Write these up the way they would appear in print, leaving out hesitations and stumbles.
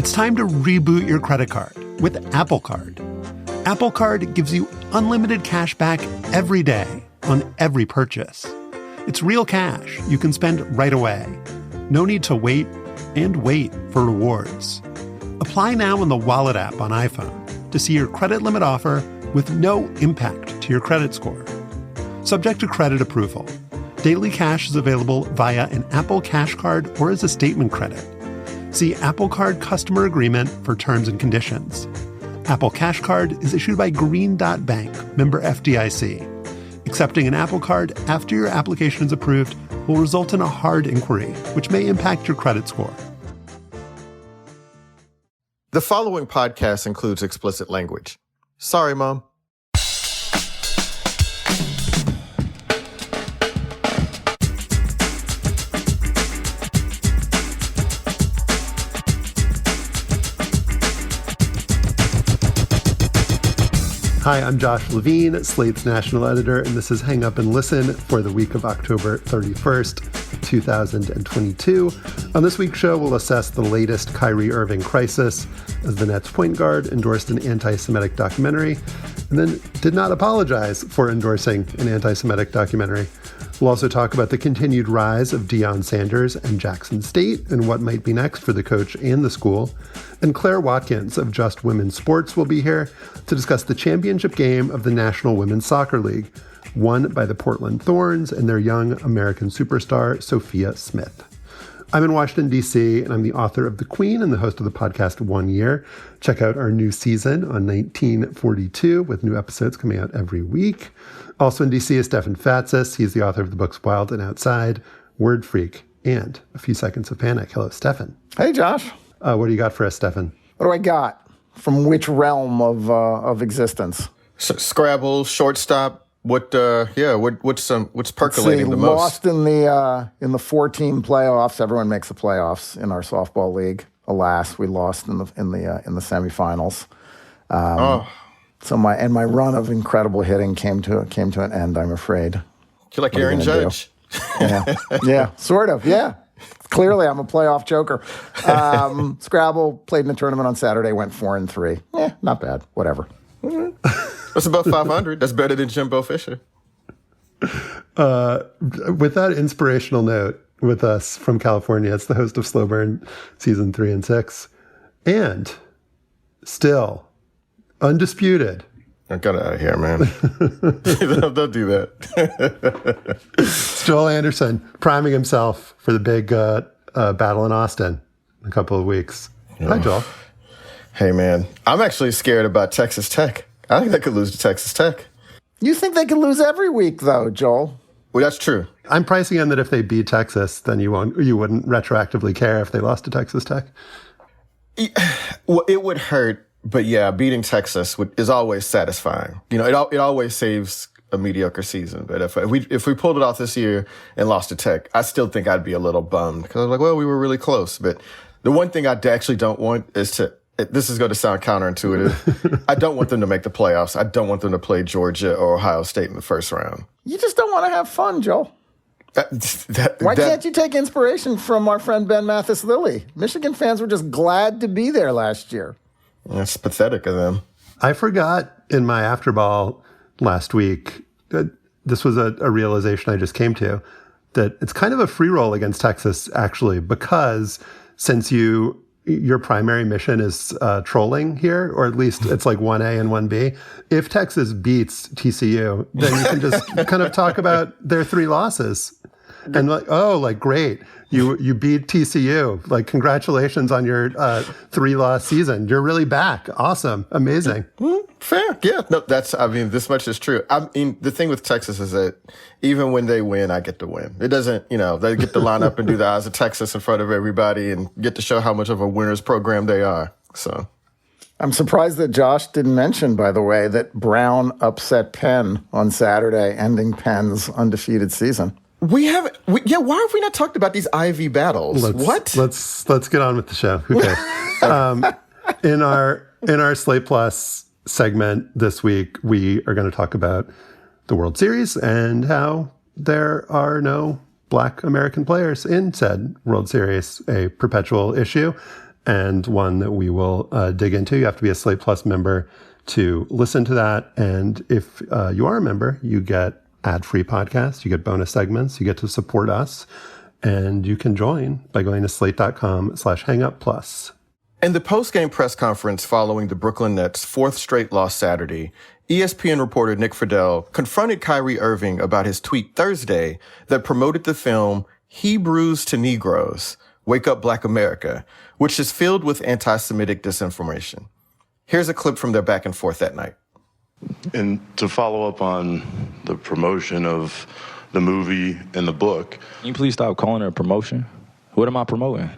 It's time to reboot your credit card with Apple Card. Apple Card gives you unlimited cash back every day on every purchase. It's real cash you can spend right away. No need to wait and wait for rewards. Apply now in the Wallet app on iPhone to see your credit limit offer with no impact to your credit score. Subject to credit approval. Daily cash is available via an Apple Cash Card or as a statement credit. See Apple Card customer agreement for terms and conditions. Apple Cash Card is issued by Green Dot Bank, member FDIC. Accepting an Apple Card after your application is approved will result in a hard inquiry, which may impact your credit score. The following podcast includes explicit language. Sorry, Mom. Hi, I'm Josh Levin, Slate's national editor, and this is Hang Up and Listen for the week of October 31st, 2022. On this week's show, we'll assess the latest Kyrie Irving crisis as the Nets point guard endorsed an anti-Semitic documentary and then did not apologize for endorsing an anti-Semitic documentary. We'll also talk about the continued rise of Deion Sanders and Jackson State and what might be next for the coach and the school. And Claire Watkins of Just Women's Sports will be here to discuss the championship game of the National Women's Soccer League, won by the Portland Thorns and their young American superstar, Sophia Smith. I'm in Washington, D.C., and I'm the author of The Queen and the host of the podcast 1 Year. Check out our new season on 1942 with new episodes coming out every week. Also in D.C. is Stefan Fatsis. He's the author of the books Wild and Outside, Word Freak, and A Few Seconds of Panic. Hello, Stefan. Hey, Josh. What do you got for us, Stefan? What do I got? From which realm of existence? Scrabble, shortstop. What's percolating the most? Lost in the 4-team playoffs. Everyone makes the playoffs in our softball league. Alas, we lost in the semifinals. So my run of incredible hitting came to an end, I'm afraid. You're like Aaron Judge. Yeah, sort of. Yeah. Clearly, I'm a playoff joker. Scrabble, played in a tournament on Saturday, went 4-3. Not bad. Whatever. That's about 500. That's better than Jimbo Fisher. With that inspirational note, with us from California, it's the host of Slow Burn Season 3 and 6. And still undisputed. I got out of here, man. Don't do that. It's Joel Anderson priming himself for the big battle in Austin in a couple of weeks. Hi, Joel. Hey, man. I'm actually scared about Texas Tech. I think they could lose to Texas Tech. You think they could lose every week, though, Joel? Well, that's true. I'm pricing in that if they beat Texas, then you wouldn't retroactively care if they lost to Texas Tech. Well, it would hurt, but yeah, beating Texas is always satisfying. You know, it always saves a mediocre season. But if we pulled it off this year and lost to Tech, I still think I'd be a little bummed because I was like, well, we were really close. But the one thing I actually don't want is this is going to sound counterintuitive. I don't want them to make the playoffs. I don't want them to play Georgia or Ohio State in the first round. You just don't want to have fun, Joel. Why can't you take inspiration from our friend Ben Mathis-Lilly? Michigan fans were just glad to be there last year. That's pathetic of them. I forgot in my Afterball last week that this was a realization I just came to, that it's kind of a free roll against Texas, actually, because since your primary mission is trolling here, or at least it's like 1A and 1B. If Texas beats TCU, then you can just kind of talk about their 3 losses. And great. You beat TCU. Like, congratulations on your 3-loss season. You're really back. Awesome. Amazing. Fair. Yeah. No, this much is true. I mean, the thing with Texas is that even when they win, I get to win. It doesn't, they get to line up and do the Eyes of Texas in front of everybody and get to show how much of a winner's program they are. So I'm surprised that Josh didn't mention, by the way, that Brown upset Penn on Saturday, ending Penn's undefeated season. Why have we not talked about these Ivy battles? Let's get on with the show. Who cares? In our Slate Plus segment this week, we are going to talk about the World Series and how there are no Black American players in said World Series, a perpetual issue. and one that we will dig into. You have to be a Slate Plus member to listen to that. And if you are a member, you get ad-free podcasts, you get bonus segments, you get to support us, and you can join by going to slate.com/hangupplus. In the post-game press conference following the Brooklyn Nets' fourth straight loss Saturday, ESPN reporter Nick Friedel confronted Kyrie Irving about his tweet Thursday that promoted the film Hebrews to Negroes, Wake Up Black America, which is filled with anti-Semitic disinformation. Here's a clip from their back and forth that night. And to follow up on the promotion of the movie and the book. Can you please stop calling it a promotion? What am I promoting?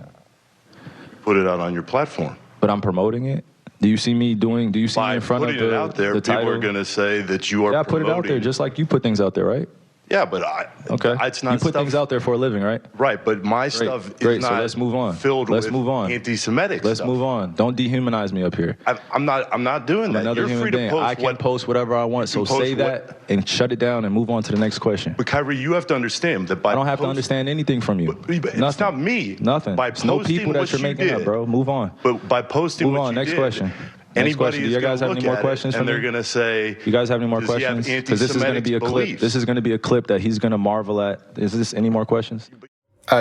Put it out on your platform. But I'm promoting it? Do you see me in front of the title? By putting it out there, people are going to say that you are promoting. Yeah, I put it out there just like you put things out there, right? Yeah, but it's not. You put things out there for a living, right? Right, but my stuff is not. So let's move on. Filled with anti-Semitic Let's stuff. move on. Don't dehumanize me up here. I'm not doing that. Another human being. I can post whatever I want. So say that and shut it down and move on to the next question. But Kyrie, you have to understand that I don't have to understand anything from you. It's not me. Nothing. By it's no people that you're making up, bro. Move on. But by posting move what on. you Next did, question. Anybody Do you guys have any more questions for me? And they're going to say, you guys have any more does he have questions? Because this is going to be a beliefs? clip. This is going to be a clip that he's going to marvel at. Is this any more questions?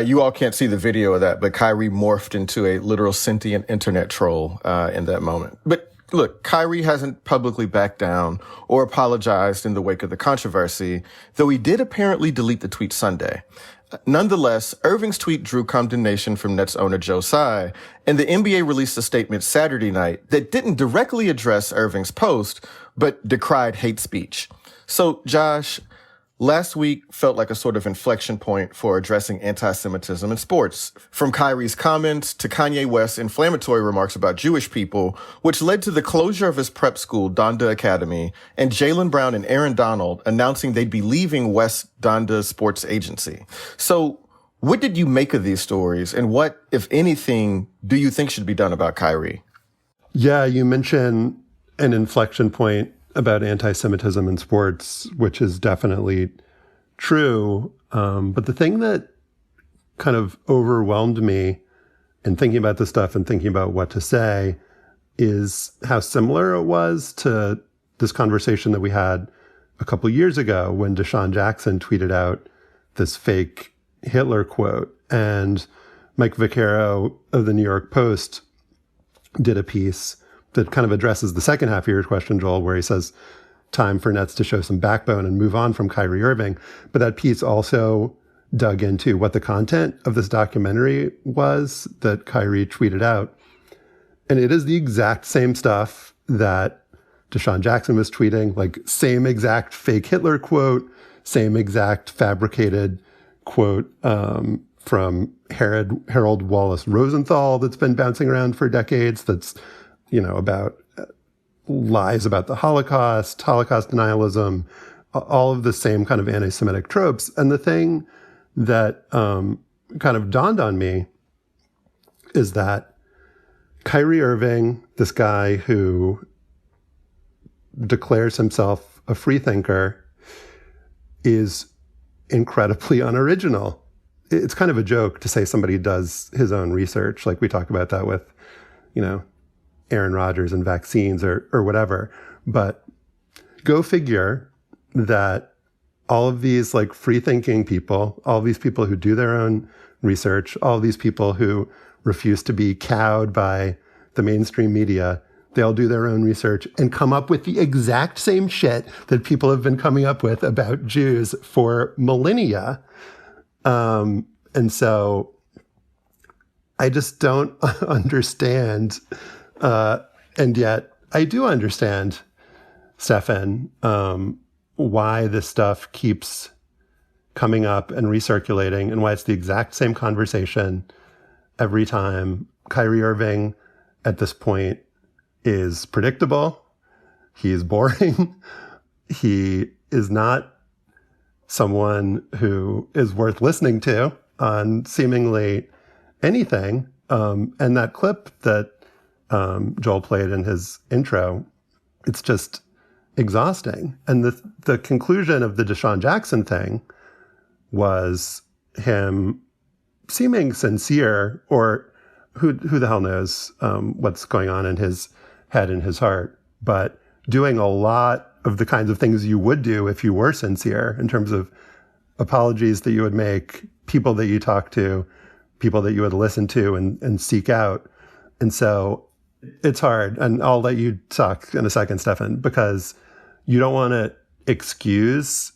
You all can't see the video of that, but Kyrie morphed into a literal sentient internet troll in that moment. But look, Kyrie hasn't publicly backed down or apologized in the wake of the controversy, though he did apparently delete the tweet Sunday. Nonetheless, Irving's tweet drew condemnation from Nets owner Joe Tsai, and the NBA released a statement Saturday night that didn't directly address Irving's post, but decried hate speech. So, Josh, last week felt like a sort of inflection point for addressing anti-Semitism in sports, from Kyrie's comments to Kanye West's inflammatory remarks about Jewish people, which led to the closure of his prep school, Donda Academy, and Jaylen Brown and Aaron Donald announcing they'd be leaving West Donda Sports Agency. So what did you make of these stories, and what, if anything, do you think should be done about Kyrie? Yeah, you mentioned an inflection point about anti-Semitism in sports, which is definitely true. But the thing that kind of overwhelmed me in thinking about this stuff and thinking about what to say is how similar it was to this conversation that we had a couple of years ago when Deshaun Jackson tweeted out this fake Hitler quote. And Mike Vaccaro of the New York Post did a piece that kind of addresses the second half of your question, Joel, where he says, time for Nets to show some backbone and move on from Kyrie Irving. But that piece also dug into what the content of this documentary was that Kyrie tweeted out. And it is the exact same stuff that Deshaun Jackson was tweeting, like same exact fake Hitler quote, same exact fabricated quote from Harold Wallace Rosenthal that's been bouncing around for decades, that's about lies about the Holocaust denialism, all of the same kind of anti-Semitic tropes. And the thing that kind of dawned on me is that Kyrie Irving, this guy who declares himself a free thinker, is incredibly unoriginal. It's kind of a joke to say somebody does his own research. Like we talk about that with, Aaron Rodgers and vaccines or whatever. But go figure that all of these like free thinking people, all these people who do their own research, all these people who refuse to be cowed by the mainstream media, they all do their own research and come up with the exact same shit that people have been coming up with about Jews for millennia. And so I just don't understand. And yet I do understand, Stefan, why this stuff keeps coming up and recirculating and why it's the exact same conversation every time. Kyrie Irving at this point is predictable. He is boring. He is not someone who is worth listening to on seemingly anything. And that clip that Joel played in his intro, it's just exhausting. And the conclusion of the Deshaun Jackson thing was him seeming sincere or who the hell knows what's going on in his head and his heart, but doing a lot of the kinds of things you would do if you were sincere in terms of apologies that you would make, people that you talk to, people that you would listen to and seek out. And so it's hard. And I'll let you talk in a second, Stefan, because you don't want to excuse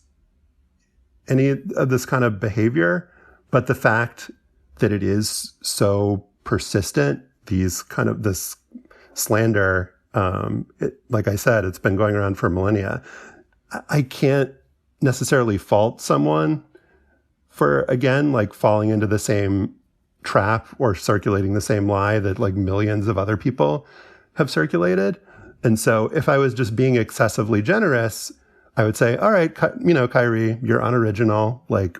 any of this kind of behavior, but the fact that it is so persistent, this slander, like I said, it's been going around for millennia. I can't necessarily fault someone for, again, like falling into the same trap or circulating the same lie that like millions of other people have circulated. And so if I was just being excessively generous, I would say, all right, Kyrie, you're unoriginal. Like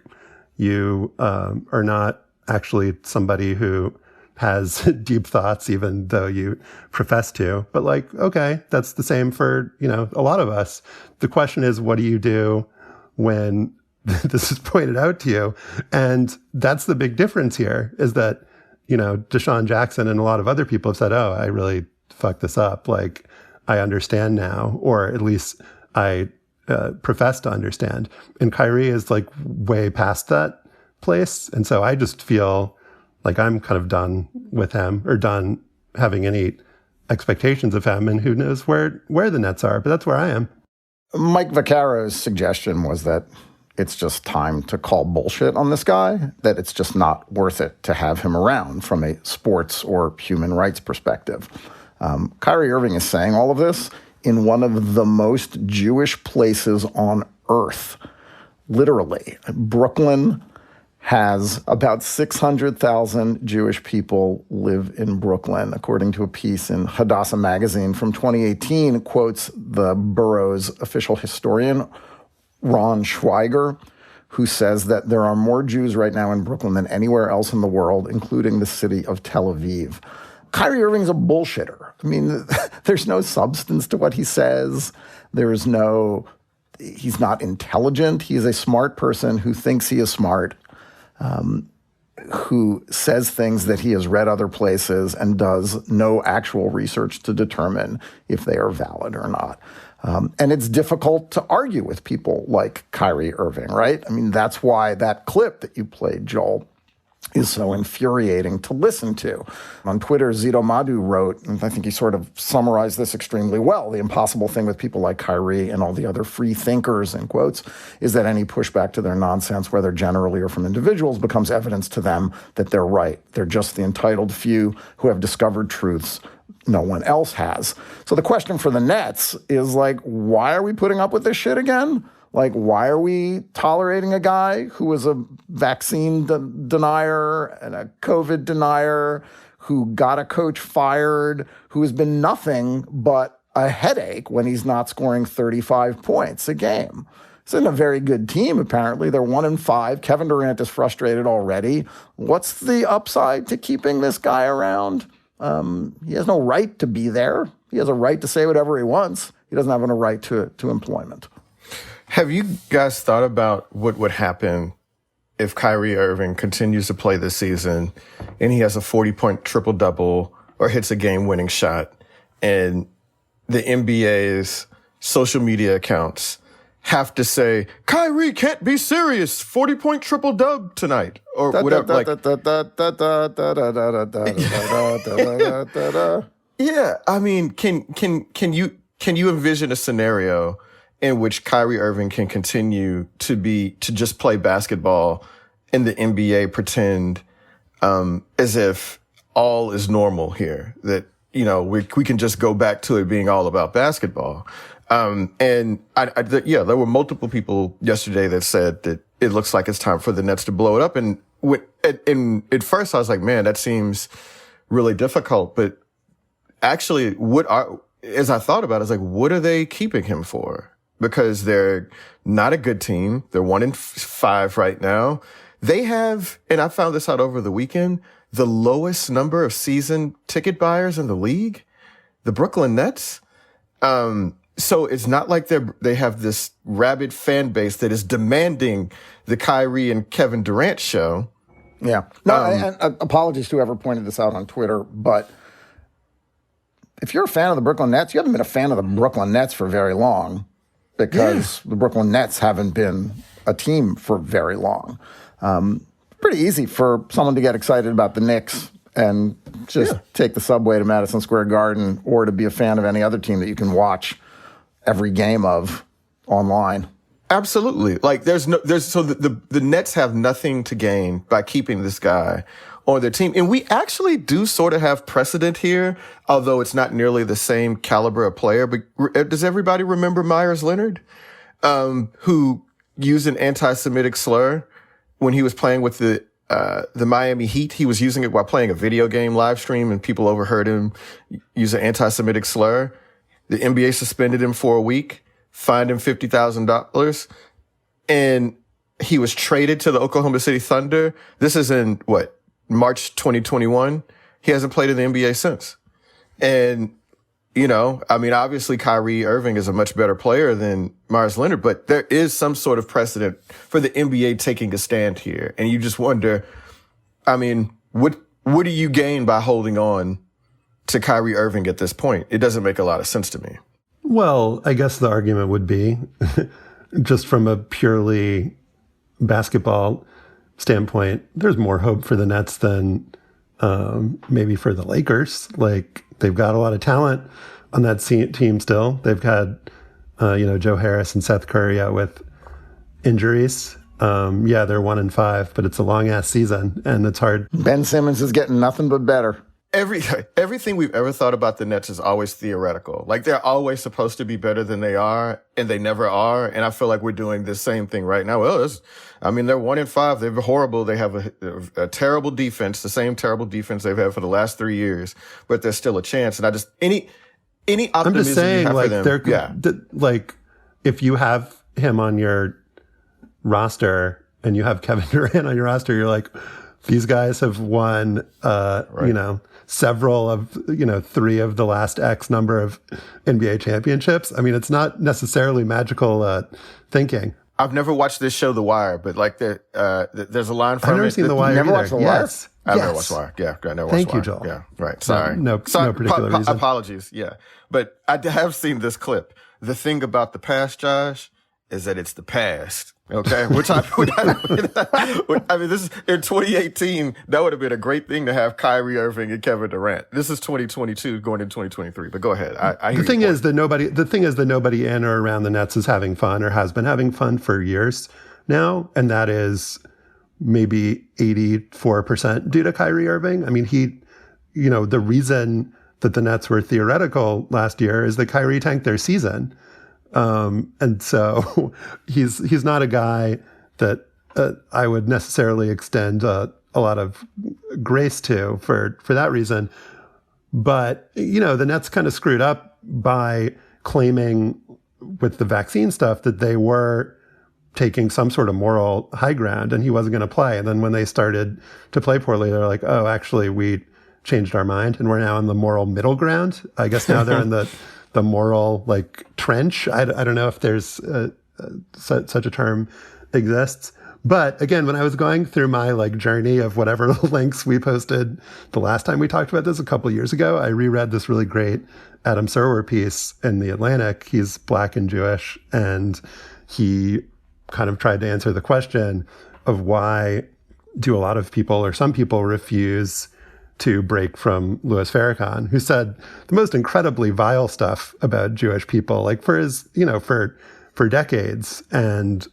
you are not actually somebody who has deep thoughts, even though you profess to. But like, okay, that's the same for, a lot of us. The question is, what do you do when this is pointed out to you? And that's the big difference here, is that, Deshaun Jackson and a lot of other people have said, oh, I really fucked this up. Like, I understand now, or at least I profess to understand. And Kyrie is like way past that place. And so I just feel like I'm kind of done with him, or done having any expectations of him, and who knows where the nets are, but that's where I am. Mike Vaccaro's suggestion was that it's just time to call bullshit on this guy, that it's just not worth it to have him around from a sports or human rights perspective. Kyrie Irving is saying all of this in one of the most Jewish places on earth. Literally. Brooklyn has about 600,000 Jewish people live in Brooklyn, according to a piece in Hadassah magazine from 2018, quotes the borough's official historian, Ron Schweiger, who says that there are more Jews right now in Brooklyn than anywhere else in the world, including the city of Tel Aviv. Kyrie Irving's a bullshitter. I mean, there's no substance to what he says. He's not intelligent. He's a smart person who thinks he is smart, who says things that he has read other places and does no actual research to determine if they are valid or not. And it's difficult to argue with people like Kyrie Irving, right? I mean, that's why that clip that you played, Joel, is so infuriating to listen to. On Twitter, Zito Madhu wrote, and I think he sort of summarized this extremely well, the impossible thing with people like Kyrie and all the other free thinkers, in quotes, is that any pushback to their nonsense, whether generally or from individuals, becomes evidence to them that they're right. They're just the entitled few who have discovered truths no one else has. So the question for the Nets is like, why are we putting up with this shit again? Like, why are we tolerating a guy who was a vaccine denier and a COVID denier, who got a coach fired, who has been nothing but a headache when he's not scoring 35 points a game? It's in a very good team, apparently. They're 1-5. Kevin Durant is frustrated already. What's the upside to keeping this guy around? He has no right to be there. He has a right to say whatever he wants. He doesn't have a right to employment. Have you guys thought about what would happen if Kyrie Irving continues to play this season and he has a 40-point triple-double or hits a game-winning shot, and the NBA's social media accounts have to say, Kyrie can't be serious, 40-point triple-dub tonight, or whatever. Yeah, I mean, can you envision a scenario in which Kyrie Irving can continue to just play basketball and the NBA pretend as if all is normal here, that, we can just go back to it being all about basketball. And there were multiple people yesterday that said that it looks like it's time for the Nets to blow it up. And at first I was like, man, that seems really difficult. But actually, as I thought about it, I was like, what are they keeping him for? Because they're not a good team. They're 1-5 right now. They have, and I found this out over the weekend, the lowest number of season ticket buyers in the league, the Brooklyn Nets. So it's not like they have this rabid fan base that is demanding the Kyrie and Kevin Durant show. Yeah. No, and apologies to whoever pointed this out on Twitter, but if you're a fan of the Brooklyn Nets, you haven't been a fan of the Brooklyn Nets for very long because the Brooklyn Nets haven't been a team for very long. Pretty easy for someone to get excited about the Knicks and just take the subway to Madison Square Garden, or to be a fan of any other team that you can watch every game of online. Absolutely. Like the Nets have nothing to gain by keeping this guy on their team. And we actually do sort of have precedent here, although it's not nearly the same caliber of player. But does everybody remember Myers Leonard, who used an anti-Semitic slur when he was playing with the Miami Heat? He was using it while playing a video game live stream, and people overheard him use an anti-Semitic slur. The NBA suspended him for a week, fined him $50,000, and he was traded to the Oklahoma City Thunder. This is in, March 2021. He hasn't played in the NBA since. And, obviously Kyrie Irving is a much better player than Myers Leonard, but there is some sort of precedent for the NBA taking a stand here. And you just wonder, what do you gain by holding on to Kyrie Irving at this point? It doesn't make a lot of sense to me. Well, I guess the argument would be, just from a purely basketball standpoint, there's more hope for the Nets than maybe for the Lakers. Like, they've got a lot of talent on that team still. They've had, Joe Harris and Seth Curry out with injuries. They're 1-5, but it's a long ass season and it's hard. Ben Simmons is getting nothing but better. Everything we've ever thought about the Nets is always theoretical. Like, they're always supposed to be better than they are, and they never are. And I feel like we're doing the same thing right now. Well, they're 1-5. They're horrible. They have a terrible defense, the same terrible defense they've had for the last 3 years, but there's still a chance. And I just, any optimism I'm just saying, you have for them. Like, if you have him on your roster and you have Kevin Durant on your roster, you're like, these guys have won, several of, 3 of the last X number of NBA championships. I mean, it's not necessarily magical thinking. I've never watched this show, The Wire, but there's a line from it. I've never seen The Wire. Never watched The Wire? Yes. I've never watched The Wire. Yeah, I never watched Thank The Wire. you, Joel. Yeah, right. Sorry. No particular reason. Apologies. Yeah. But I have seen this clip. The thing about the past, Josh, is that it's the past. Okay. This is in 2018. That would have been a great thing to have Kyrie Irving and Kevin Durant. This is 2022 going into 2023. But go ahead. The thing is that nobody in or around the Nets is having fun or has been having fun for years now. And that is maybe 84% due to Kyrie Irving. I mean, the reason that the Nets were theoretical last year is that Kyrie tanked their season. And so he's not a guy that I would necessarily extend a lot of grace to for that reason. But, the Nets kind of screwed up by claiming with the vaccine stuff that they were taking some sort of moral high ground and he wasn't going to play. And then when they started to play poorly, they're like, oh, actually, we changed our mind and we're now in the moral middle ground. I guess now they're in the moral trench. I don't know if there's such a term exists. But again, when I was going through my journey of whatever links we posted the last time we talked about this a couple of years ago, I reread this really great Adam Serwer piece in The Atlantic. He's Black and Jewish, and he kind of tried to answer the question of why do a lot of people or some people refuse to break from Louis Farrakhan, who said the most incredibly vile stuff about Jewish people, for his, for decades. And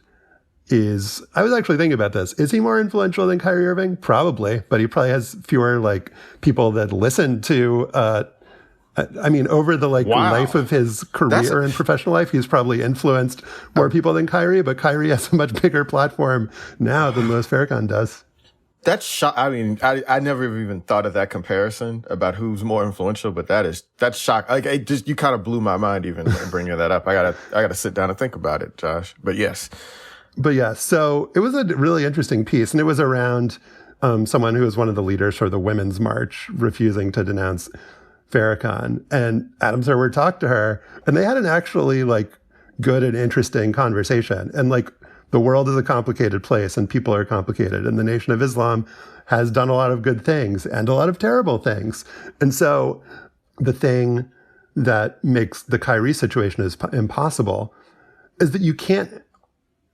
I was actually thinking about this. Is he more influential than Kyrie Irving? Probably, but he probably has fewer people that listen to, over the life of his career and professional life, he's probably influenced more people than Kyrie, but Kyrie has a much bigger platform now than Louis Farrakhan does. That's I never even thought of that comparison about who's more influential, but that's shock. You kind of blew my mind even bringing that up. I gotta sit down and think about it, Josh. But yes. So it was a really interesting piece, and it was around someone who was one of the leaders for the Women's March refusing to denounce Farrakhan. And Adam Serwer talked to her, and they had an actually good and interesting conversation. And the world is a complicated place and people are complicated. And the Nation of Islam has done a lot of good things and a lot of terrible things. And so the thing that makes the Kyrie situation is impossible is that you can't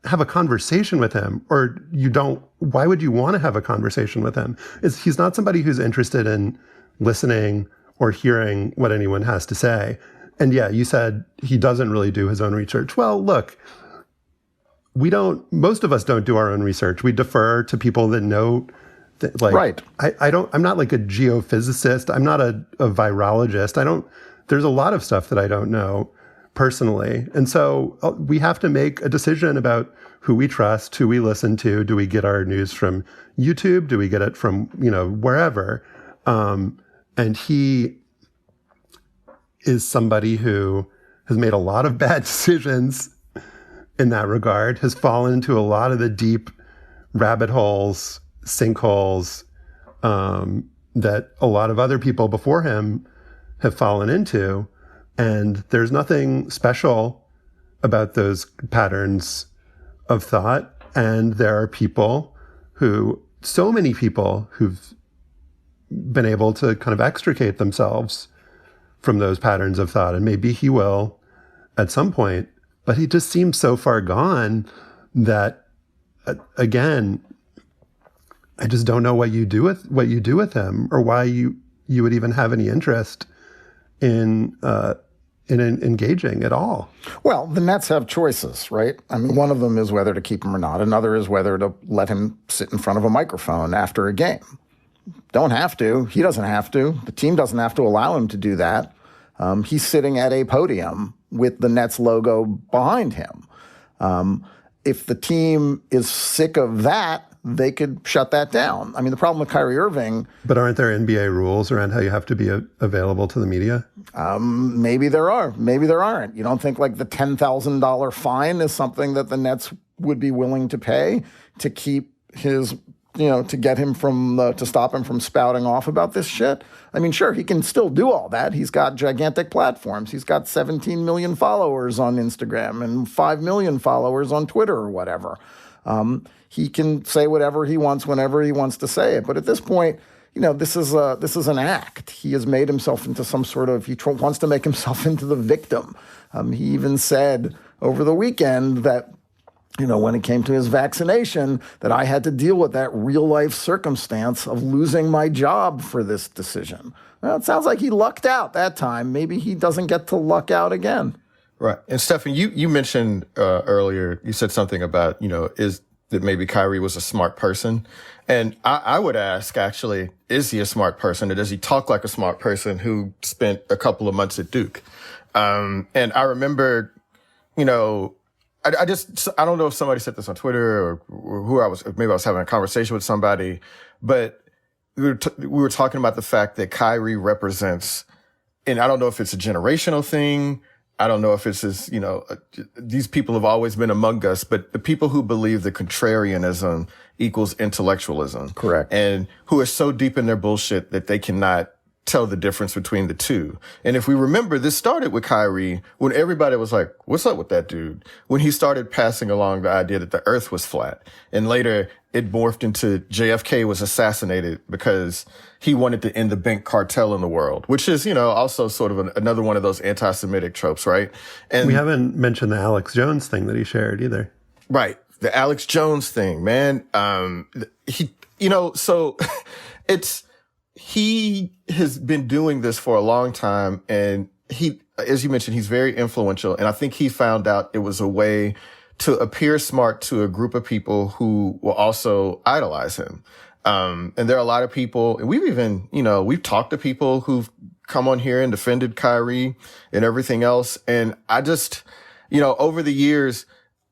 have a conversation with him, or you don't. Why would you want to have a conversation with him? He's not somebody who's interested in listening or hearing what anyone has to say. And yeah, you said he doesn't really do his own research. Well, look, most of us don't do our own research. We defer to people that know. Right. I'm not like a geophysicist. I'm not a virologist. There's a lot of stuff that I don't know personally. And so we have to make a decision about who we trust, who we listen to. Do we get our news from YouTube? Do we get it from, wherever? And he is somebody who has made a lot of bad decisions in that regard, has fallen into a lot of the deep rabbit holes, sinkholes, that a lot of other people before him have fallen into. And there's nothing special about those patterns of thought. And there are so many people who've been able to kind of extricate themselves from those patterns of thought. And maybe he will at some point, but he just seems so far gone that, again, I just don't know what you do with him, or why you would even have any interest in engaging at all. Well, the Nets have choices, right? I mean, one of them is whether to keep him or not. Another is whether to let him sit in front of a microphone after a game. Don't have to. He doesn't have to. The team doesn't have to allow him to do that. He's sitting at a podium with the Nets logo behind him. If the team is sick of that, they could shut that down. I mean, the problem with Kyrie Irving... But aren't there NBA rules around how you have to be available to the media? Maybe there are. Maybe there aren't. You don't think like the $10,000 fine is something that the Nets would be willing to pay to keep his... to get him to stop him from spouting off about this shit? I mean, sure, he can still do all that. He's got gigantic platforms. He's got 17 million followers on Instagram and 5 million followers on Twitter or whatever. He can say whatever he wants whenever he wants to say it. But at this point, this is an act. He has made himself into some sort of, he wants to make himself into the victim. He even said over the weekend that, when it came to his vaccination, that I had to deal with that real life circumstance of losing my job for this decision. Well, it sounds like he lucked out that time. Maybe he doesn't get to luck out again. Right. And Stefan, you mentioned earlier, you said something about, is that maybe Kyrie was a smart person. And I would ask, actually, is he a smart person, or does he talk like a smart person who spent a couple of months at Duke? And I remember, I don't know if somebody said this on Twitter or maybe I was having a conversation with somebody, but we were talking about the fact that Kyrie represents, and I don't know if it's a generational thing. I don't know if it's these people have always been among us, but the people who believe that contrarianism equals intellectualism. Correct. And who are so deep in their bullshit that they cannot tell the difference between the two. And if we remember, this started with Kyrie when everybody was like, what's up with that dude? When he started passing along the idea that the earth was flat. And later it morphed into JFK was assassinated because he wanted to end the bank cartel in the world, which is, also sort of another one of those anti-Semitic tropes, right? And we haven't mentioned the Alex Jones thing that he shared either. Right. The Alex Jones thing, man. So he has been doing this for a long time, and he, as you mentioned, he's very influential. And I think he found out it was a way to appear smart to a group of people who will also idolize him. And there are a lot of people, and we've even, we've talked to people who've come on here and defended Kyrie and everything else. And I just, over the years,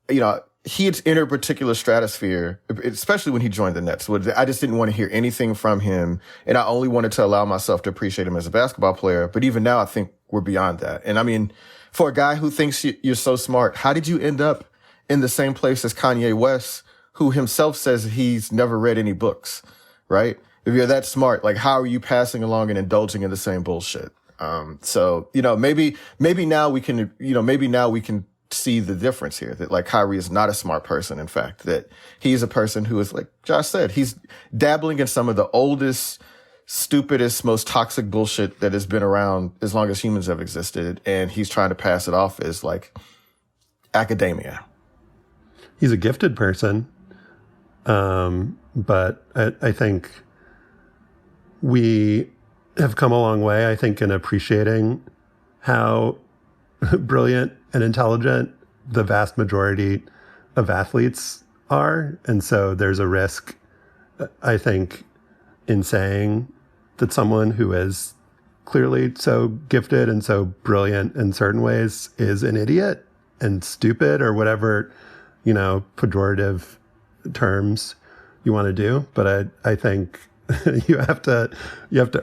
he had entered a particular stratosphere, especially when he joined the Nets. I just didn't want to hear anything from him, and I only wanted to allow myself to appreciate him as a basketball player. But even now, I think we're beyond that. And I mean, for a guy who thinks you're so smart, how did you end up in the same place as Kanye West, who himself says he's never read any books, right? If you're that smart, like, how are you passing along and indulging in the same bullshit? So, maybe now we can see the difference here, that like Kyrie is not a smart person. In fact, that he's a person who is, like Josh said, he's dabbling in some of the oldest, stupidest, most toxic bullshit that has been around as long as humans have existed. And he's trying to pass it off as like academia. He's a gifted person. But I think we have come a long way, I think, in appreciating how brilliant and intelligent the vast majority of athletes are. And so there's a risk, I think, in saying that someone who is clearly so gifted and so brilliant in certain ways is an idiot and stupid or whatever, pejorative terms you want to do. But I think you have to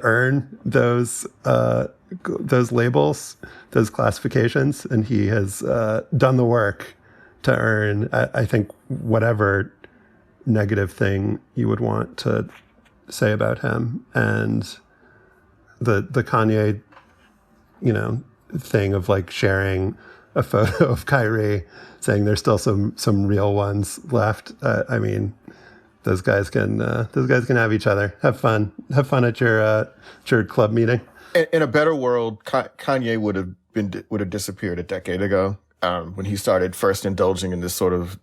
earn those labels, those classifications, and he has done the work to earn, I think, whatever negative thing you would want to say about him. And the Kanye, thing of like sharing a photo of Kyrie, saying there's still some real ones left. I mean, those guys can have each other. Have fun at your club meeting. In a better world, Kanye would have disappeared a decade ago, when he started first indulging in this sort of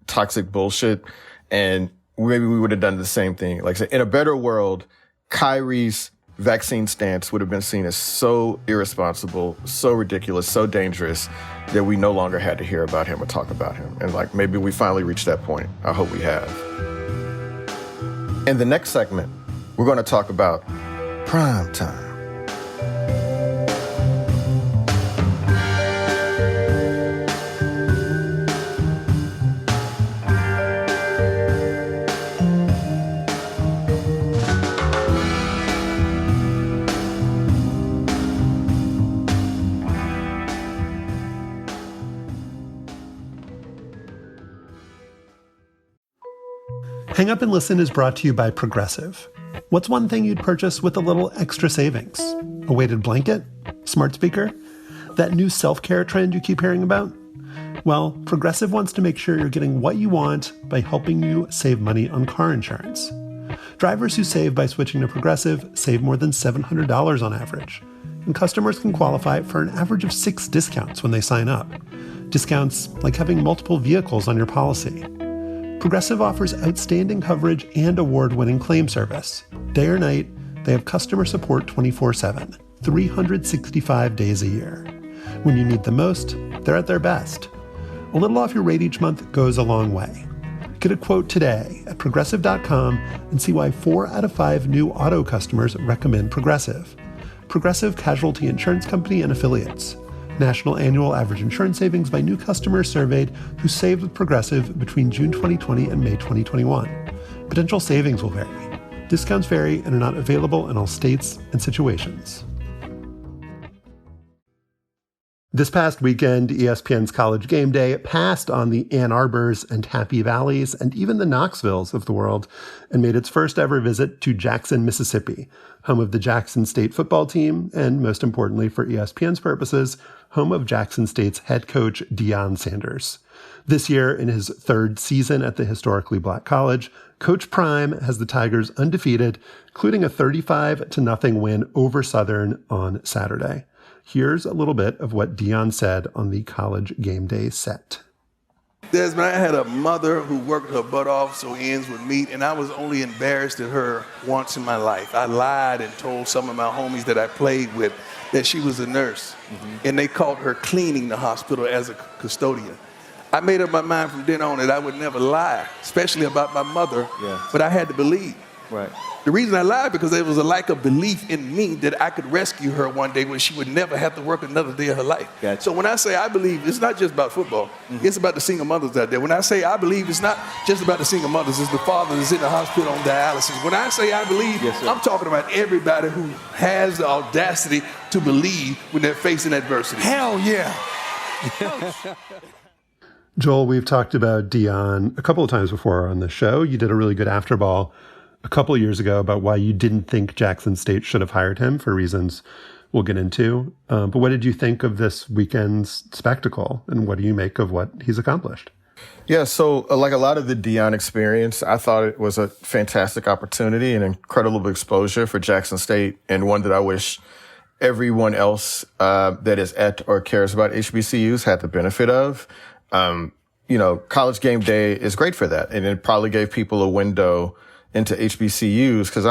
toxic bullshit, and maybe we would have done the same thing. Like I said, in a better world, Kyrie's vaccine stance would have been seen as so irresponsible, so ridiculous, so dangerous that we no longer had to hear about him or talk about him. And like maybe we finally reached that point. I hope we have. In the next segment, we're going to talk about prime time. Hang Up and Listen is brought to you by Progressive. What's one thing you'd purchase with a little extra savings? A weighted blanket? Smart speaker? That new self-care trend you keep hearing about? Well, Progressive wants to make sure you're getting what you want by helping you save money on car insurance. Drivers who save by switching to Progressive save more than $700 on average. And customers can qualify for an average of 6 discounts when they sign up. Discounts like having multiple vehicles on your policy. Progressive offers outstanding coverage and award-winning claim service. Day or night, they have customer support 24/7, 365 days a year. When you need them most, they're at their best. A little off your rate each month goes a long way. Get a quote today at Progressive.com and see why 4 out of 5 new auto customers recommend Progressive. Progressive Casualty Insurance Company and Affiliates. National annual average insurance savings by new customers surveyed who saved with Progressive between June 2020 and May 2021. Potential savings will vary. Discounts vary and are not available in all states and situations. This past weekend, ESPN's College Game Day passed on the Ann Arbors and Happy Valleys and even the Knoxvilles of the world and made its first ever visit to Jackson, Mississippi, home of the Jackson State football team and, most importantly for ESPN's purposes, home of Jackson State's head coach Deion Sanders. This year, in his 3rd season at the historically black college, Coach Prime has the Tigers undefeated, including a 35-0 win over Southern on Saturday. Here's a little bit of what Deion said on the College Game Day set. Desmond, I had a mother who worked her butt off so ends would meet, and I was only embarrassed at her once in my life. I lied and told some of my homies that I played with that she was a nurse, and they caught her cleaning the hospital as a custodian. I made up my mind from then on that I would never lie, especially about my mother, but I had to believe. Right. The reason I lied because there was a lack of belief in me that I could rescue her one day when she would never have to work another day of her life. Gotcha. So when I say I believe, it's not just about football. It's about the single mothers out there. When I say I believe, it's not just about the single mothers. It's the father that's in the hospital on dialysis. When I say I believe, I'm talking about everybody who has the audacity to believe when they're facing adversity. Hell yeah. Joel, we've talked about Deion a couple of times before on the show. You did a really good Afterball a couple of years ago about why you didn't think Jackson State should have hired him for reasons we'll get into. But what did you think of this weekend's spectacle, and what do you make of what he's accomplished? Yeah, so like a lot of the Deion experience, I thought it was a fantastic opportunity and incredible exposure for Jackson State, and one that I wish everyone else that is at or cares about HBCUs had the benefit of. College game day is great for that, and it probably gave people a window into HBCUs, because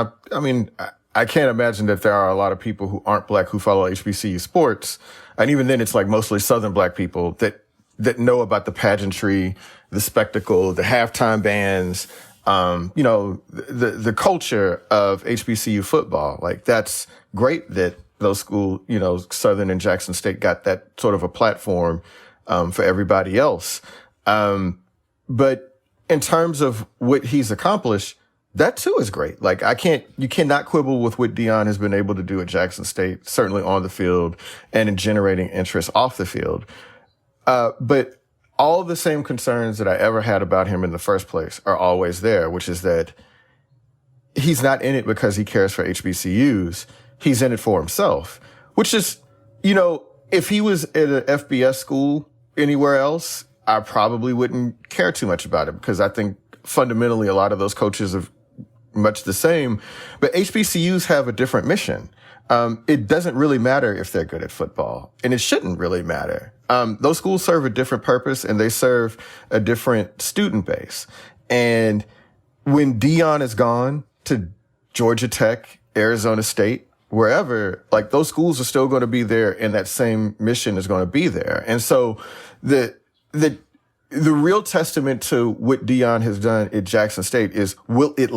I can't imagine that there are a lot of people who aren't Black who follow HBCU sports, and even then it's like mostly Southern Black people that know about the pageantry, the spectacle, the halftime bands, the culture of HBCU football. Like, that's great that those schools, Southern and Jackson State, got that sort of a platform for everybody else. But in terms of what he's accomplished, that too is great. Like, you cannot quibble with what Deion has been able to do at Jackson State, certainly on the field and in generating interest off the field. But all the same concerns that I ever had about him in the first place are always there, which is that he's not in it because he cares for HBCUs. He's in it for himself, which is, if he was at an FBS school anywhere else, I probably wouldn't care too much about it, because I think fundamentally a lot of those coaches are much the same. But HBCUs have a different mission. It doesn't really matter if they're good at football, and it shouldn't really matter. Those schools serve a different purpose, and they serve a different student base. And when Deion is gone to Georgia Tech, Arizona State, wherever, like, those schools are still going to be there, and that same mission is going to be there. And so the real testament to what Deion has done at Jackson State is, will it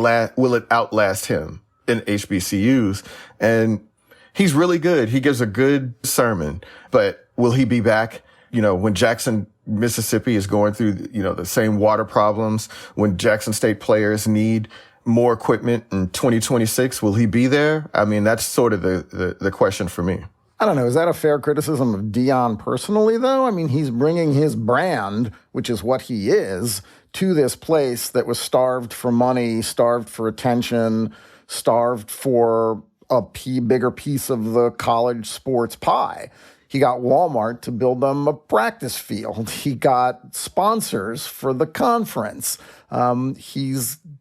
outlast him in HBCUs? And he's really good. He gives a good sermon, but will he be back? When Jackson, Mississippi is going through, the same water problems, when Jackson State players need more equipment in 2026, will he be there? I mean, that's sort of the question for me. I don't know. Is that a fair criticism of Deion personally, though? I mean, he's bringing his brand, which is what he is, to this place that was starved for money, starved for attention, starved for a bigger piece of the college sports pie. He got Walmart to build them a practice field. He got sponsors for the conference. He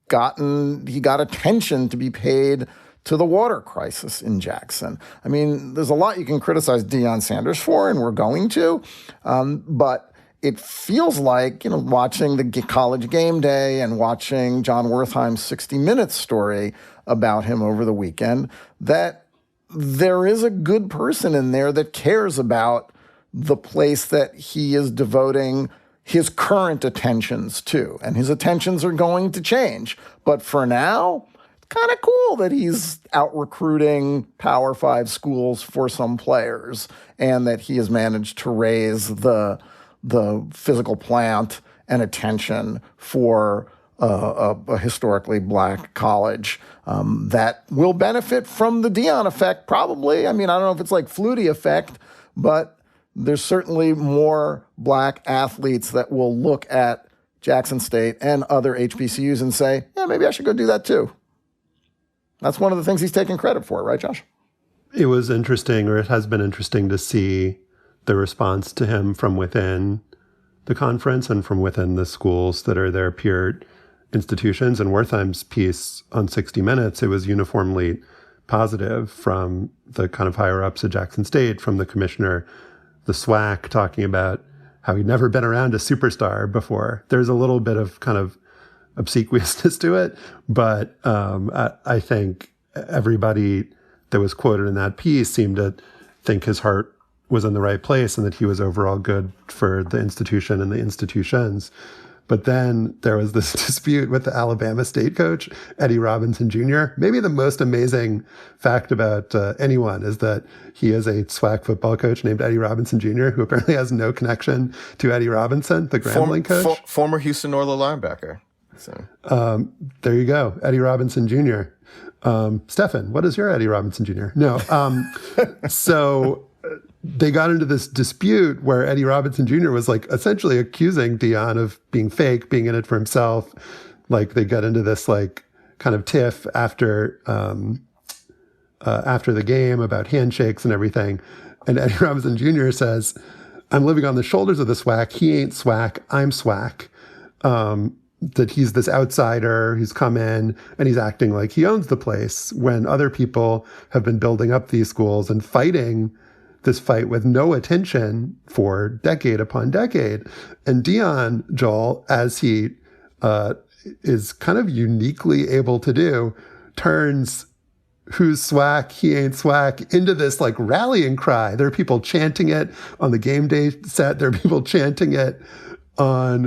got attention to be paid to the water crisis in Jackson. I mean, there's a lot you can criticize Deion Sanders for, and we're going to. But it feels like, watching the college game day and watching John Wertheim's 60 Minutes story about him over the weekend, that there is a good person in there that cares about the place that he is devoting his current attentions to. And his attentions are going to change. But for now, it's kind of cool that he's out recruiting Power 5 schools for some players, and that he has managed to raise the physical plant and attention for a historically Black college that will benefit from the Deion effect, probably. I mean, I don't know if it's like Flutie effect, but there's certainly more Black athletes that will look at Jackson State and other HBCUs and say, yeah, maybe I should go do that too. That's one of the things he's taking credit for, right, Josh? It was interesting, or it has been interesting, to see the response to him from within the conference and from within the schools that are their peer institutions. And Wertheim's piece on 60 Minutes, it was uniformly positive from the kind of higher ups at Jackson State, from the commissioner, the SWAC, talking about how he'd never been around a superstar before. There's a little bit of kind of obsequiousness to it, but I think everybody that was quoted in that piece seemed to think his heart was in the right place and that he was overall good for the institution and the institutions. But then there was this dispute with the Alabama State coach, Eddie Robinson Jr. Maybe the most amazing fact about anyone is that he is a SWAC football coach named Eddie Robinson Jr., who apparently has no connection to Eddie Robinson, the Grambling coach. Former Houston Oilers linebacker. So. There you go, Eddie Robinson Jr. Stefan, what is your Eddie Robinson Jr.? No. So they got into this dispute where Eddie Robinson Jr. was like essentially accusing Deion of being fake, being in it for himself. Like they got into this like kind of tiff after after the game about handshakes and everything. And Eddie Robinson Jr. says, "I'm living on the shoulders of the SWAC. He ain't SWAC. I'm SWAC." That he's this outsider who's come in and he's acting like he owns the place when other people have been building up these schools and fighting this fight with no attention for decade upon decade. And Deion, Joel, as he is kind of uniquely able to do, turns who's SWAC, he ain't SWAC into this like rallying cry. There are people chanting it on the game day set. There are people chanting it on,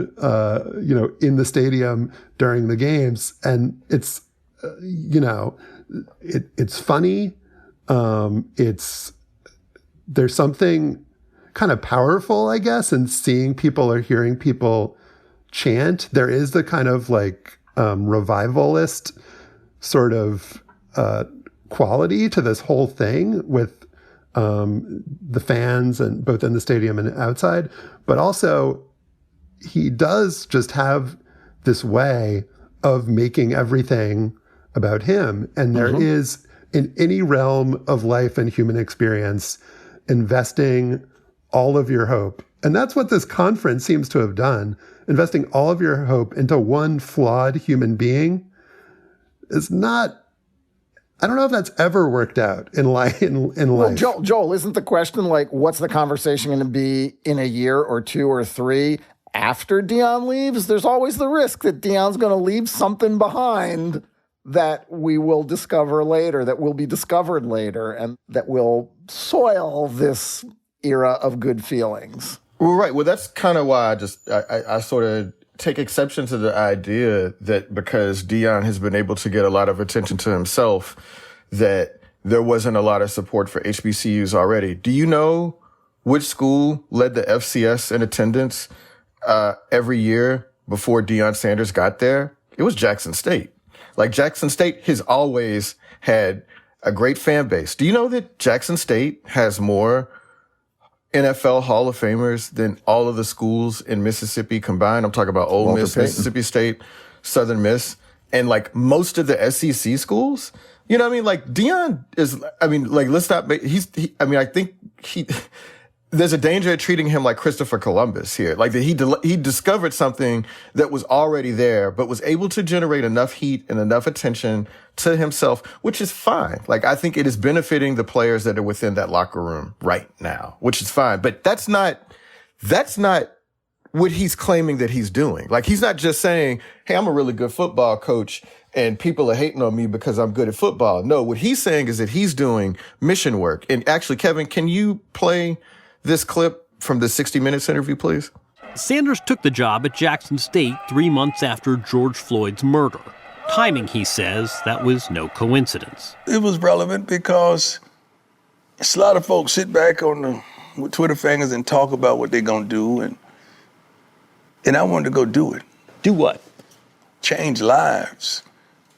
in the stadium during the games. And it's, it's funny. There's something kind of powerful, I guess, in seeing people or hearing people chant. There is the kind of like revivalist sort of quality to this whole thing with the fans, and both in the stadium and outside. But also, he does just have this way of making everything about him. And there is, in any realm of life and human experience, investing all of your hope. And that's what this conference seems to have done. Investing all of your hope into one flawed human being is not, I don't know if that's ever worked out in life. Well, Joel, isn't the question like, what's the conversation going to be in a year or two or three after Deion leaves? There's always the risk that Deion's going to leave something behind that we will discover later, that will be discovered later, and that will soil this era of good feelings. Well, right. Well, that's kind of why I sort of take exception to the idea that because Deion has been able to get a lot of attention to himself, that there wasn't a lot of support for HBCUs already. Do you know which school led the FCS in attendance every year before Deion Sanders got there? It was Jackson State. Like, Jackson State has always had a great fan base. Do you know that Jackson State has more NFL Hall of Famers than all of the schools in Mississippi combined? I'm talking about Ole Miss, Mississippi State, Southern Miss, and like most of the SEC schools. You know what I mean? Like, Deion is, I mean, like, let's not, I think there's a danger of treating him like Christopher Columbus here. Like, that he discovered something that was already there, but was able to generate enough heat and enough attention to himself, which is fine. Like, I think it is benefiting the players that are within that locker room right now, which is fine. But that's not what he's claiming that he's doing. Like, he's not just saying, hey, I'm a really good football coach and people are hating on me because I'm good at football. No, what he's saying is that he's doing mission work. And actually, Kevin, can you play this clip from the 60 Minutes interview, please? Sanders took the job at Jackson State 3 months after George Floyd's murder. Timing, he says, that was no coincidence. It was relevant because a lot of folks sit back on the Twitter fingers and talk about what they're going to do, and I wanted to go do it. Do what? Change lives.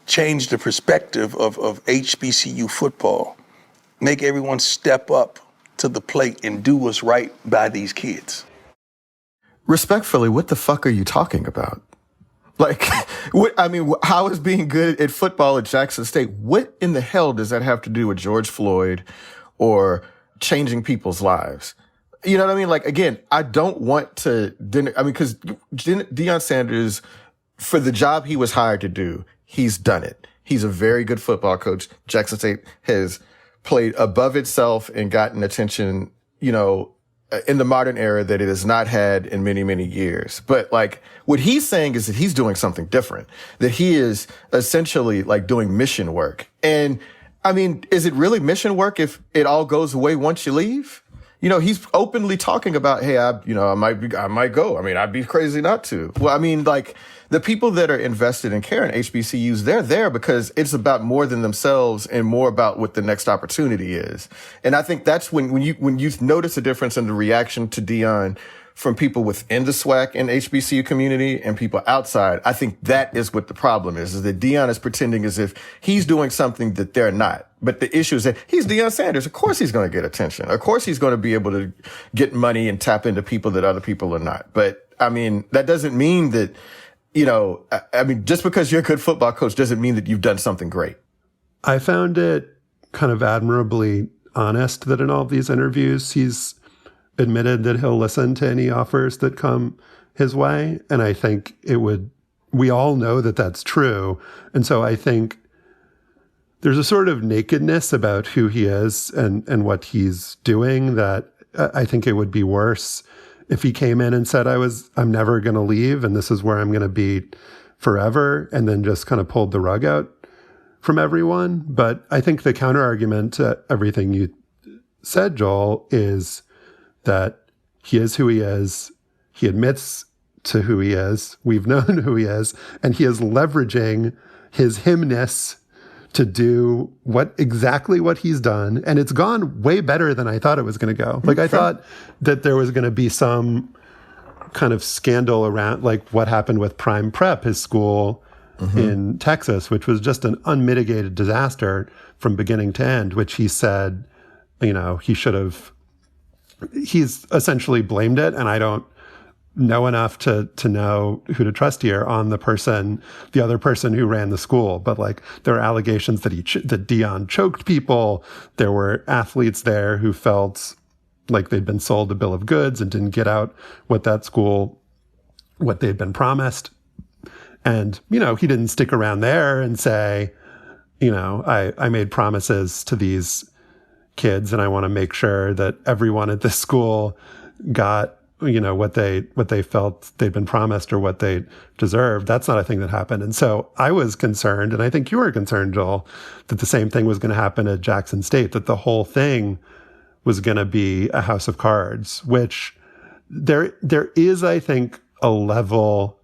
Change the perspective of HBCU football. Make everyone step up to the plate and do what's right by these kids. Respectfully, what the fuck are you talking about? Like, how is being good at football at Jackson State? What in the hell does that have to do with George Floyd or changing people's lives? You know what I mean? Like, again, I don't want to, because Deion Sanders, for the job he was hired to do, he's done it. He's a very good football coach. Jackson State has played above itself and gotten attention, in the modern era that it has not had in many, many years. But like, what he's saying is that he's doing something different, that he is essentially like doing mission work. And I mean, is it really mission work if it all goes away once you leave? He's openly talking about, hey, I might go. I mean, I'd be crazy not to. Well, I mean, like, the people that are invested in care in HBCUs, they're there because it's about more than themselves and more about what the next opportunity is. And I think that's when you notice a difference in the reaction to Deion from people within the SWAC and HBCU community and people outside. I think that is what the problem is that Deion is pretending as if he's doing something that they're not. But the issue is that he's Deion Sanders. Of course he's going to get attention. Of course he's going to be able to get money and tap into people that other people are not. But I mean, that doesn't mean that, just because you're a good football coach doesn't mean that you've done something great. I found it kind of admirably honest that in all of these interviews, he's admitted that he'll listen to any offers that come his way. And I think we all know that that's true. And so I think there's a sort of nakedness about who he is and what he's doing that I think it would be worse if he came in and said, I'm never going to leave and this is where I'm going to be forever, and then just kind of pulled the rug out from everyone. But I think the counter argument to everything you said, Joel, is that he is who he is. He admits to who he is. We've known who he is, and he is leveraging his himness to do exactly what he's done. And it's gone way better than I thought it was going to go. Like, I thought that there was going to be some kind of scandal around, like what happened with Prime Prep, his school in Texas, which was just an unmitigated disaster from beginning to end, which he said, he's essentially blamed it. And I don't know enough to know who to trust here on the other person who ran the school. But like, there are allegations that that Deion choked people. There were athletes there who felt like they'd been sold a bill of goods and didn't get out what they'd been promised. And, he didn't stick around there and say, I made promises to these kids and I want to make sure that everyone at this school got what they felt they'd been promised or what they deserved. That's not a thing that happened. And so I was concerned, and I think you were concerned, Joel, that the same thing was going to happen at Jackson State, that the whole thing was going to be a house of cards, which there is, I think, a level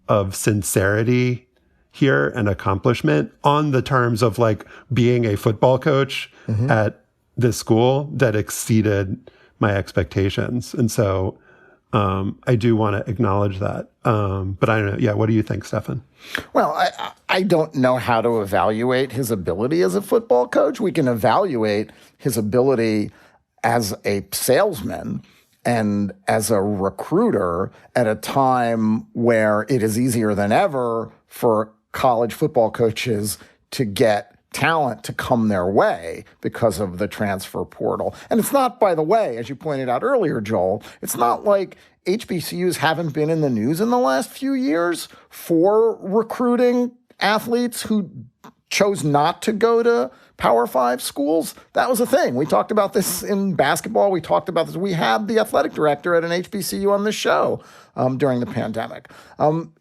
of sincerity here and accomplishment on the terms of like being a football coach at this school that exceeded my expectations. And so I do want to acknowledge that. But I don't know. Yeah. What do you think, Stefan? Well, I don't know how to evaluate his ability as a football coach. We can evaluate his ability as a salesman and as a recruiter at a time where it is easier than ever for college football coaches to get talent to come their way because of the transfer portal. And it's not, by the way, as you pointed out earlier, Joel, it's not like HBCUs haven't been in the news in the last few years for recruiting athletes who chose not to go to Power 5 schools. That was a thing. We talked about this in basketball. We talked about this. We had the athletic director at an HBCU on this show during the pandemic.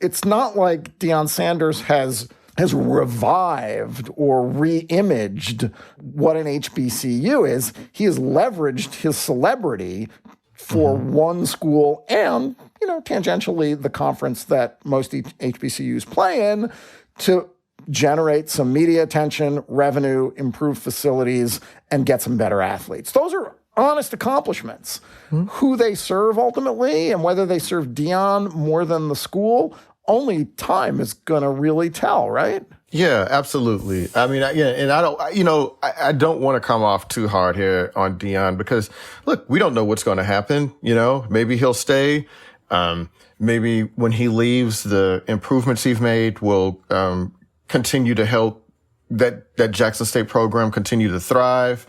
It's not like Deion Sanders has revived or re-imaged what an HBCU is. He has leveraged his celebrity for one school and, tangentially the conference that most HBCUs play in to generate some media attention, revenue, improve facilities, and get some better athletes. Those are honest accomplishments. Who they serve ultimately and whether they serve Deion more than the school, only time is going to really tell, right? Yeah, absolutely. I mean, and I don't want to come off too hard here on Deion because, look, we don't know what's going to happen. Maybe he'll stay. Maybe when he leaves, the improvements he's made will continue to help that Jackson State program continue to thrive.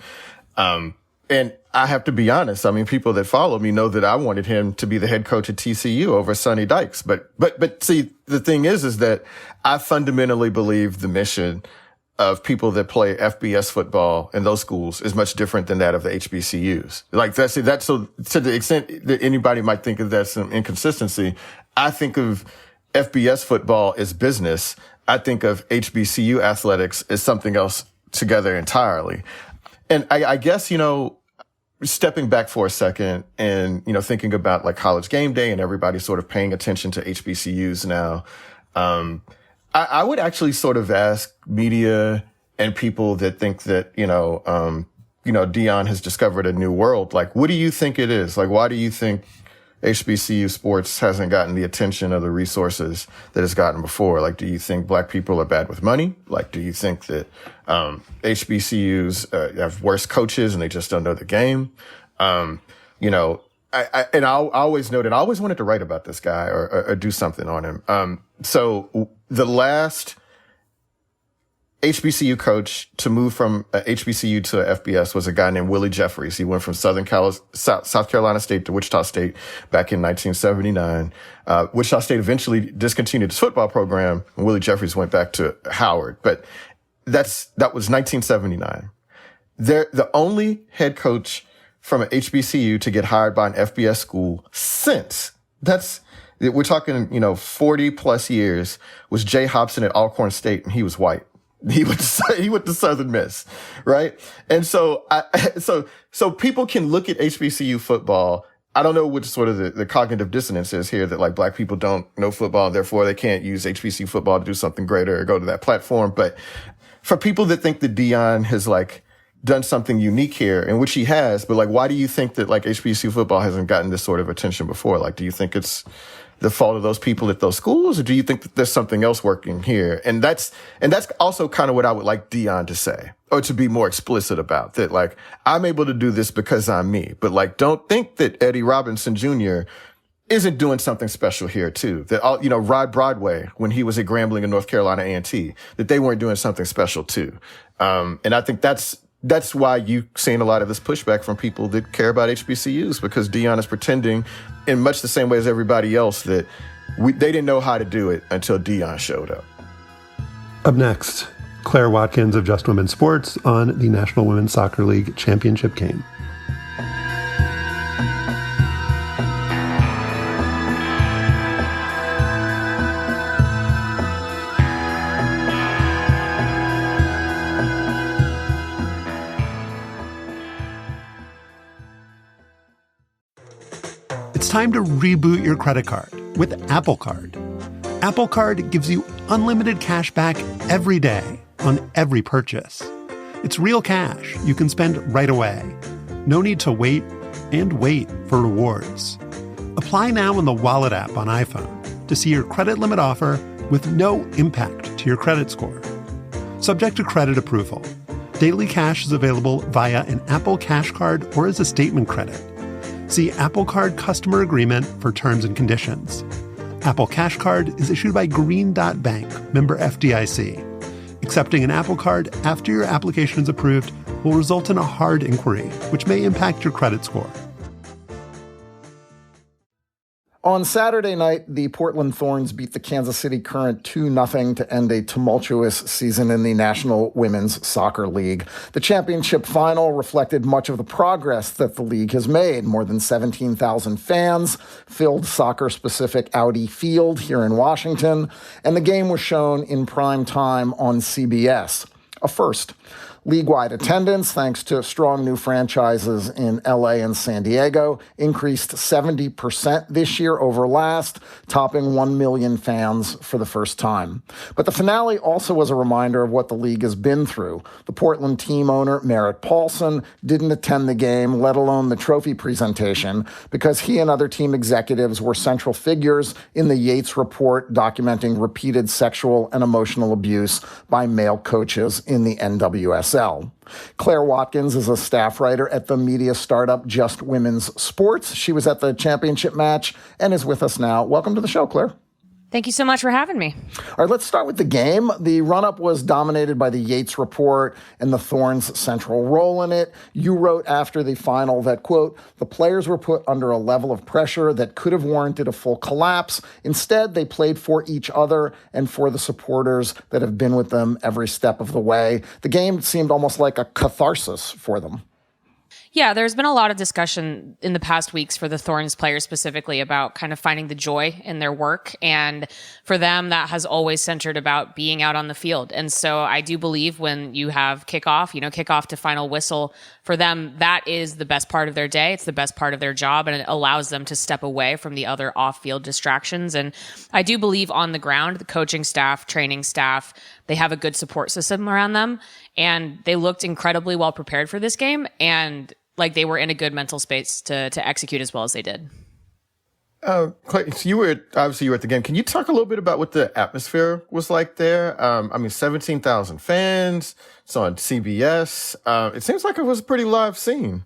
And I have to be honest. I mean, people that follow me know that I wanted him to be the head coach at TCU over Sonny Dykes. But see, the thing is that I fundamentally believe the mission of people that play FBS football in those schools is much different than that of the HBCUs. Like that's so to the extent that anybody might think of that some inconsistency, I think of FBS football as business. I think of HBCU athletics as something else together entirely. And I guess, stepping back for a second and, thinking about like College Game Day and everybody sort of paying attention to HBCUs now, I would actually sort of ask media and people that think that, Deion has discovered a new world. Like, what do you think it is? Like, why do you think HBCU sports hasn't gotten the attention or the resources that it's gotten before? Like, do you think black people are bad with money? Like, do you think that HBCUs have worse coaches and they just don't know the game? I always noted, I always wanted to write about this guy or do something on him. So the last HBCU coach to move from a HBCU to a FBS was a guy named Willie Jeffries. He went from South Carolina State to Wichita State back in 1979. Wichita State eventually discontinued its football program, and Willie Jeffries went back to Howard. But that was 1979. The only head coach from an HBCU to get hired by an FBS school since we're talking, 40 plus years, was Jay Hobson at Alcorn State, and he was white. He went to Southern Miss, right? And so people can look at HBCU football. I don't know what sort of the cognitive dissonance is here, that like black people don't know football, therefore they can't use HBCU football to do something greater or go to that platform. But for people that think that Deion has like done something unique here, and which he has, but like, why do you think that like HBCU football hasn't gotten this sort of attention before? Like, do you think it's the fault of those people at those schools, or do you think that there's something else working here? And that's also kind of what I would like Deion to say, or to be more explicit about, that like, I'm able to do this because I'm me. But like, don't think that Eddie Robinson Jr. isn't doing something special here too. That Rod Broadway, when he was at Grambling and North Carolina A&T, that they weren't doing something special too. And I think that's why you've seen a lot of this pushback from people that care about HBCUs, because Deion is pretending, in much the same way as everybody else, that they didn't know how to do it until Deion showed up. Up next, Claire Watkins of Just Women's Sports on the National Women's Soccer League championship game. It's time to reboot your credit card with Apple Card. Apple Card gives you unlimited cash back every day on every purchase. It's real cash you can spend right away. No need to wait for rewards. Apply now in the Wallet app on iPhone to see your credit limit offer with no impact to your credit score. Subject to credit approval. Daily cash is available via an Apple Cash Card or as a statement credit. See Apple Card Customer Agreement for terms and conditions. Apple Cash Card is issued by Green Dot Bank, member FDIC. Accepting an Apple Card after your application is approved will result in a hard inquiry, which may impact your credit score. On Saturday night, the Portland Thorns beat the Kansas City Current 2-0 to end a tumultuous season in the National Women's Soccer League. The championship final reflected much of the progress that the league has made. More than 17,000 fans filled soccer-specific Audi Field here in Washington, and the game was shown in prime time on CBS. A first. League-wide attendance, thanks to strong new franchises in LA and San Diego, increased 70% this year over last, topping 1 million fans for the first time. But the finale also was a reminder of what the league has been through. The Portland team owner, Merritt Paulson, didn't attend the game, let alone the trophy presentation, because he and other team executives were central figures in the Yates report documenting repeated sexual and emotional abuse by male coaches in the NWSL. Claire Watkins is a staff writer at the media startup Just Women's Sports. She was at the championship match and is with us now. Welcome to the show, Claire. Thank you so much for having me. All right, let's start with the game. The run-up was dominated by the Yates report and the Thorns' central role in it. You wrote after the final that, quote, the players were put under a level of pressure that could have warranted a full collapse. Instead, they played for each other and for the supporters that have been with them every step of the way. The game seemed almost like a catharsis for them. Yeah, there's been a lot of discussion in the past weeks for the Thorns players specifically about kind of finding the joy in their work. And for them, that has always centered about being out on the field. And so I do believe when you have kickoff to final whistle, for them, that is the best part of their day. It's the best part of their job, and it allows them to step away from the other off-field distractions. And I do believe on the ground, the coaching staff, training staff, they have a good support system around them. And they looked incredibly well prepared for this game. And like they were in a good mental space to execute as well as they did. Clay, so you were at the game. Can you talk a little bit about what the atmosphere was like there? 17,000 fans. It's on CBS. It seems like it was a pretty live scene.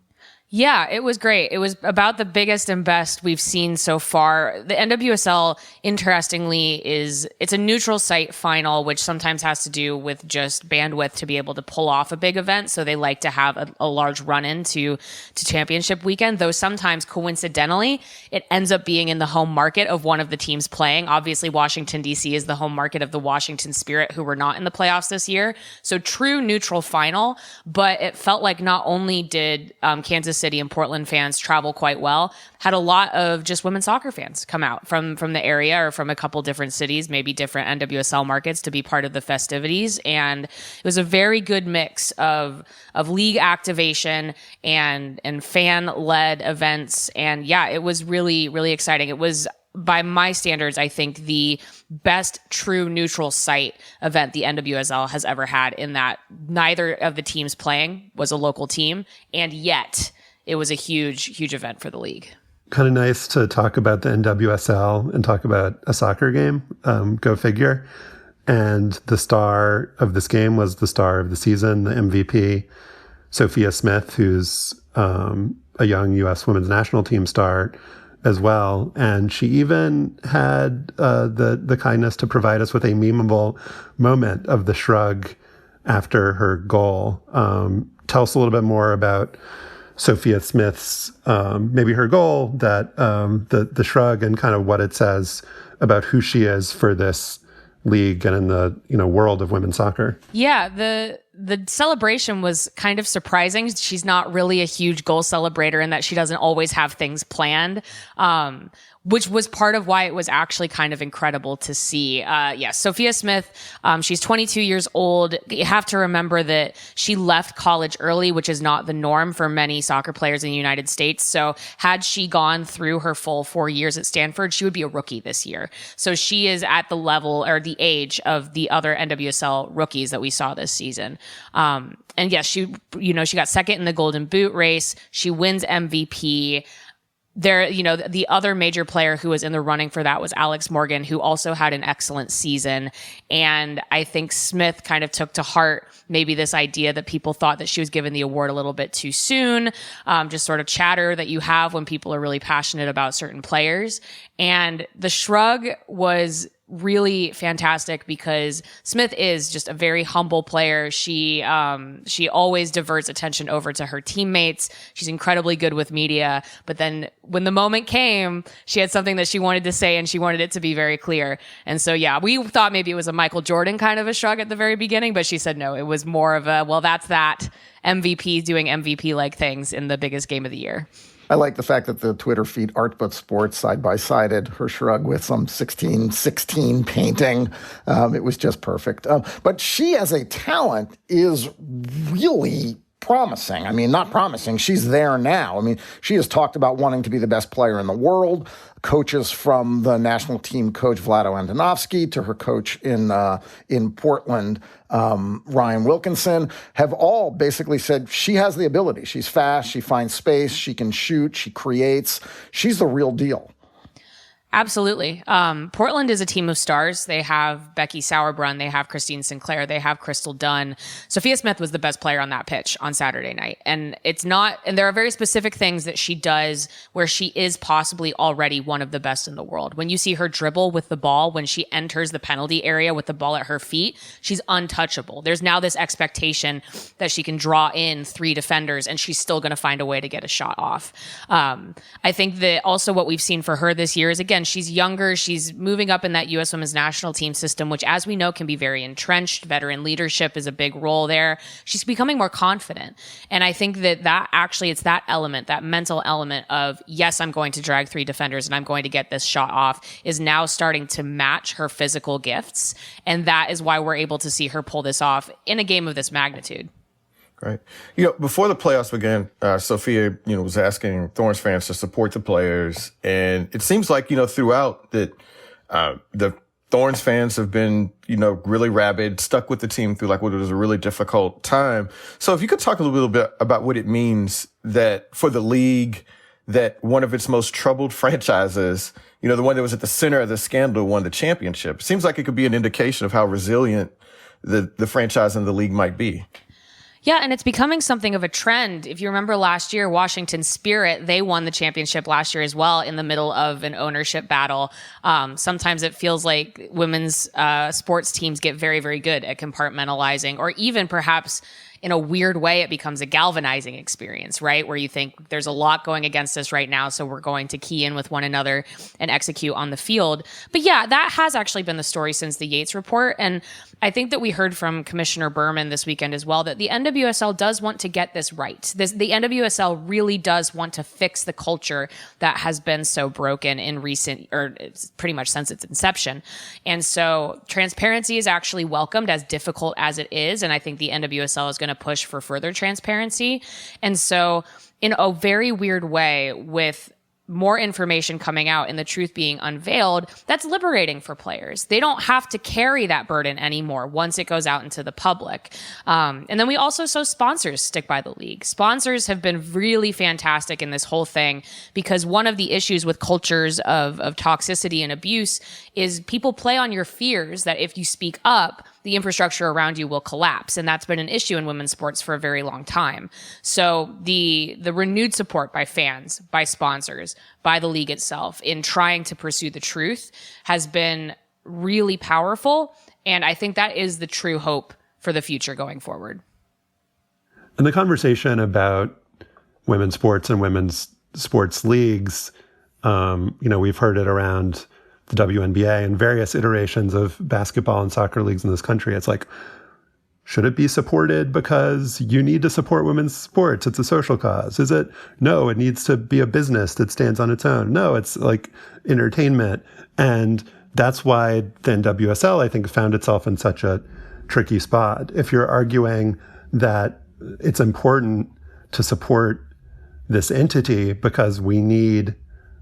Yeah, it was great. It was about the biggest and best we've seen so far. The NWSL, interestingly, it's a neutral site final, which sometimes has to do with just bandwidth to be able to pull off a big event. So they like to have a large run-in to championship weekend, though sometimes coincidentally, it ends up being in the home market of one of the teams playing. Obviously, Washington, D.C. is the home market of the Washington Spirit, who were not in the playoffs this year. So true neutral final, but it felt like not only did Kansas City and Portland fans travel quite well, had a lot of just women's soccer fans come out from the area or from a couple different cities, maybe different NWSL markets, to be part of the festivities. And it was a very good mix of league activation and fan-led events. And yeah, it was really, really exciting. It was, by my standards, I think the best true neutral site event the NWSL has ever had, in that neither of the teams playing was a local team, and yet it was a huge, huge event for the league. Kind of nice to talk about the NWSL and talk about a soccer game. Go figure. And the star of this game was the star of the season, the MVP, Sophia Smith, who's a young U.S. women's national team star as well. And she even had the kindness to provide us with a memeable moment of the shrug after her goal. Tell us a little bit more about Sophia Smith's, maybe her goal, that the shrug, and kind of what it says about who she is for this league and in the world of women's soccer. Yeah, the celebration was kind of surprising. She's not really a huge goal celebrator in that she doesn't always have things planned, which was part of why it was actually kind of incredible to see. Sophia Smith, she's 22 years old. You have to remember that she left college early, which is not the norm for many soccer players in the United States. So had she gone through her full 4 years at Stanford, she would be a rookie this year. So she is at the level or the age of the other NWSL rookies that we saw this season. And yes, she got second in the Golden Boot race. She wins MVP. There, the other major player who was in the running for that was Alex Morgan, who also had an excellent season. And I think Smith kind of took to heart maybe this idea that people thought that she was given the award a little bit too soon, just sort of chatter that you have when people are really passionate about certain players. And the shrug was really fantastic because Smith is just a very humble player. She always diverts attention over to her teammates. She's incredibly good with media. But then when the moment came, she had something that she wanted to say, and she wanted it to be very clear. And so, yeah, we thought maybe it was a Michael Jordan kind of a shrug at the very beginning, but she said no, it was more of a, well, that's that MVP doing MVP-like things in the biggest game of the year. I like the fact that the Twitter feed Art But Sports side-by-sided her shrug with some 1616 painting. It was just perfect. But she, as a talent, is really promising. I mean, not promising. She's there now. I mean, she has talked about wanting to be the best player in the world. Coaches from the national team coach Vlado Andonovski to her coach in Portland, Ryan Wilkinson, have all basically said she has the ability. She's fast. She finds space. She can shoot. She creates. She's the real deal. Absolutely. Portland is a team of stars. They have Becky Sauerbrunn. They have Christine Sinclair. They have Crystal Dunn. Sophia Smith was the best player on that pitch on Saturday night. And there are very specific things that she does where she is possibly already one of the best in the world. When you see her dribble with the ball, when she enters the penalty area with the ball at her feet, she's untouchable. There's now this expectation that she can draw in 3 defenders and she's still going to find a way to get a shot off. I think that also what we've seen for her this year is, again, she's younger. She's moving up in that U.S. women's national team system, which, as we know, can be very entrenched. Veteran leadership is a big role there. She's becoming more confident. And I think that actually, it's that element, that mental element of, yes, I'm going to drag 3 defenders and I'm going to get this shot off, is now starting to match her physical gifts. And that is why we're able to see her pull this off in a game of this magnitude. Right. Before the playoffs began, Sophia, was asking Thorns fans to support the players. And it seems like, throughout that, the Thorns fans have been, really rabid, stuck with the team through what was a really difficult time. So if you could talk a little bit about what it means that for the league, that one of its most troubled franchises, the one that was at the center of the scandal, won the championship. Seems like it could be an indication of how resilient the franchise and the league might be. Yeah, and it's becoming something of a trend. If you remember last year, Washington Spirit, they won the championship last year as well in the middle of an ownership battle. Sometimes it feels like women's sports teams get very, very good at compartmentalizing, or even perhaps in a weird way, it becomes a galvanizing experience, right? Where you think there's a lot going against us right now, so we're going to key in with one another and execute on the field. But yeah, that has actually been the story since the Yates report. And I think that we heard from Commissioner Berman this weekend as well that the NWSL does want to get this right. The NWSL really does want to fix the culture that has been so broken in recent, or pretty much since its inception. And so transparency is actually welcomed, as difficult as it is. And I think the NWSL is going to push for further transparency. And so in a very weird way, with more information coming out and the truth being unveiled, that's liberating for players. They don't have to carry that burden anymore once it goes out into the public. And then we also saw sponsors stick by the league. Sponsors have been really fantastic in this whole thing, because one of the issues with cultures of toxicity and abuse is people play on your fears that if you speak up, the infrastructure around you will collapse. And that's been an issue in women's sports for a very long time. So the renewed support by fans, by sponsors, by the league itself in trying to pursue the truth has been really powerful. And I think that is the true hope for the future going forward. And the conversation about women's sports and women's sports leagues, we've heard it around the WNBA and various iterations of basketball and soccer leagues in this country. It's like, should it be supported because you need to support women's sports? It's a social cause. Is it? No, it needs to be a business that stands on its own. No, it's like entertainment. And that's why the NWSL, I think, found itself in such a tricky spot. If you're arguing that it's important to support this entity because we need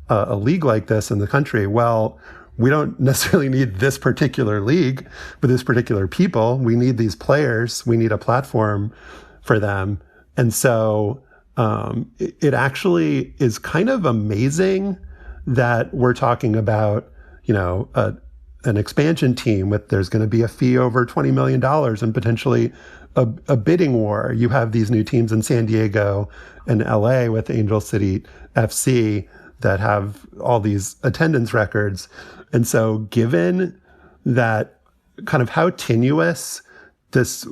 a league like this in the country, well, we don't necessarily need this particular league with this particular people. We need these players. We need a platform for them. And so it actually is kind of amazing that we're talking about, an expansion team with, there's going to be a fee over $20 million and potentially a bidding war. You have these new teams in San Diego and LA with Angel City FC that have all these attendance records. And so given that kind of how tenuous this,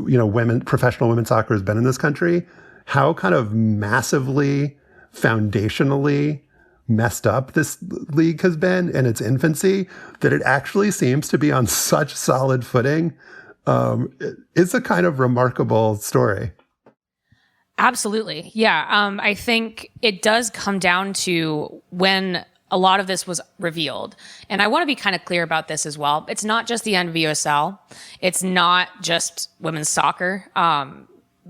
professional women's soccer has been in this country, how kind of massively foundationally messed up this league has been in its infancy, that it actually seems to be on such solid footing, it's a kind of remarkable story. Absolutely. Yeah. I think it does come down to when a lot of this was revealed. And I want to be kind of clear about this as well. It's not just the NWSL. It's not just women's soccer.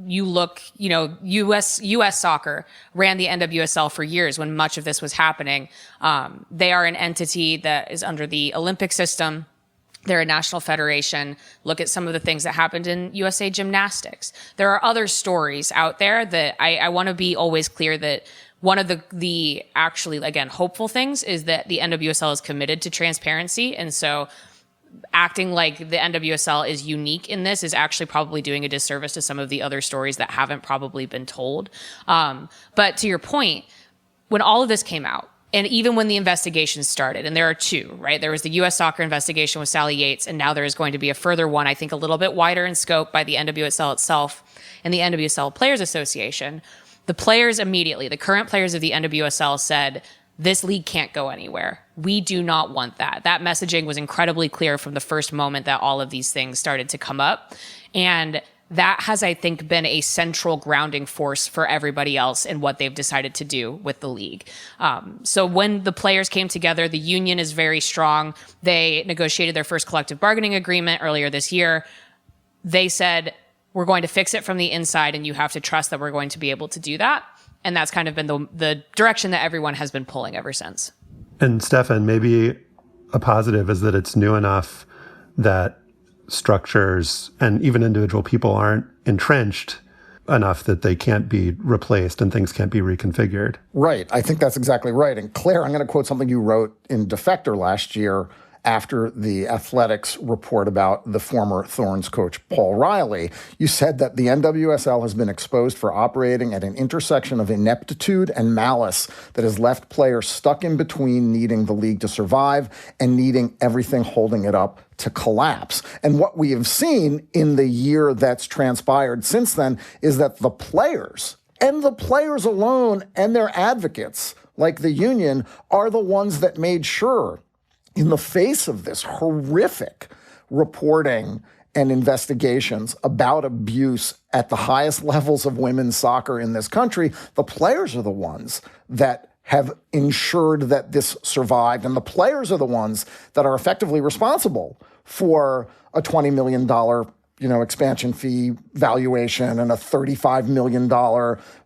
You look, U.S. soccer ran the NWSL for years when much of this was happening. They are an entity that is under the Olympic system. They're a national federation. Look at some of the things that happened in USA Gymnastics. There are other stories out there that I want to be always clear that one of the actually, again, hopeful things is that the NWSL is committed to transparency. And so acting like the NWSL is unique in this is actually probably doing a disservice to some of the other stories that haven't probably been told. But to your point, when all of this came out, and even when the investigation started, and there are two, right? There was the U.S. soccer investigation with Sally Yates, and now there is going to be a further one, I think a little bit wider in scope, by the NWSL itself and the NWSL Players Association. The players immediately, the current players of the NWSL said, this league can't go anywhere. We do not want that. That messaging was incredibly clear from the first moment that all of these things started to come up. And that has, I think, been a central grounding force for everybody else in what they've decided to do with the league. So when the players came together, the union is very strong. They negotiated their first collective bargaining agreement earlier this year. They said, we're going to fix it from the inside, and you have to trust that we're going to be able to do that. And that's kind of been the direction that everyone has been pulling ever since. And Stefan, maybe a positive is that it's new enough that structures and even individual people aren't entrenched enough that they can't be replaced and things can't be reconfigured. Right. I think that's exactly right. And Claire, I'm going to quote something you wrote in Defector last year after the Athletics report about the former Thorns coach, Paul Riley. You said that the NWSL has been exposed for operating at an intersection of ineptitude and malice that has left players stuck in between needing the league to survive and needing everything holding it up to collapse. And what we have seen in the year that's transpired since then is that the players, and the players alone and their advocates, like the union, are the ones that made sure, in the face of this horrific reporting and investigations about abuse at the highest levels of women's soccer in this country, the players are the ones that have ensured that this survived. And the players are the ones that are effectively responsible for a $20 million expansion fee valuation and a $35 million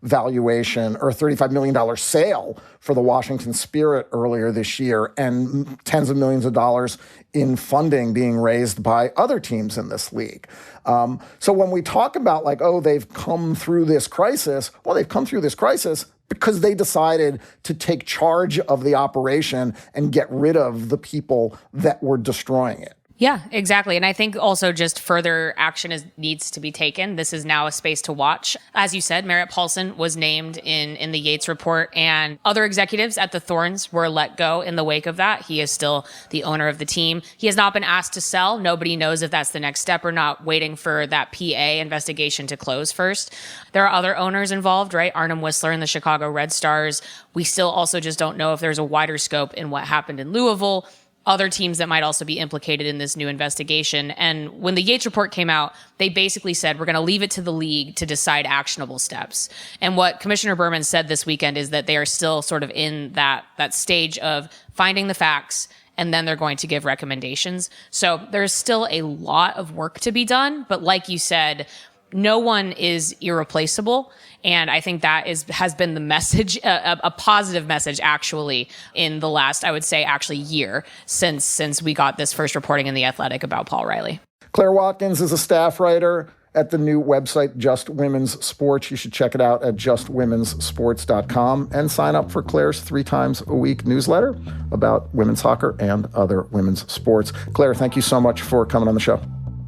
valuation or a $35 million sale for the Washington Spirit earlier this year, and tens of millions of dollars in funding being raised by other teams in this league. So when we talk about they've come through this crisis, well, they've come through this crisis because they decided to take charge of the operation and get rid of the people that were destroying it. Yeah, exactly. And I think also just further action needs to be taken. This is now a space to watch. As you said, Merritt Paulson was named in the Yates report, and other executives at the Thorns were let go in the wake of that. He is still the owner of the team. He has not been asked to sell. Nobody knows if that's the next step or not, waiting for that PA investigation to close first. There are other owners involved, right? Arnim Whistler and the Chicago Red Stars. We still also just don't know if there's a wider scope in what happened in Louisville. Other teams that might also be implicated in this new investigation. And when the Yates report came out, they basically said, we're going to leave it to the league to decide actionable steps. And what Commissioner Berman said this weekend is that they are still sort of in that stage of finding the facts, and then they're going to give recommendations. So there's still a lot of work to be done. But like you said, no one is irreplaceable. And I think that has been the message, a positive message, actually, in the last, I would say, year since we got this first reporting in The Athletic about Paul Riley. Claire Watkins is a staff writer at the new website, Just Women's Sports. You should check it out at justwomensports.com and sign up for Claire's 3 times a week newsletter about women's soccer and other women's sports. Claire, thank you so much for coming on the show.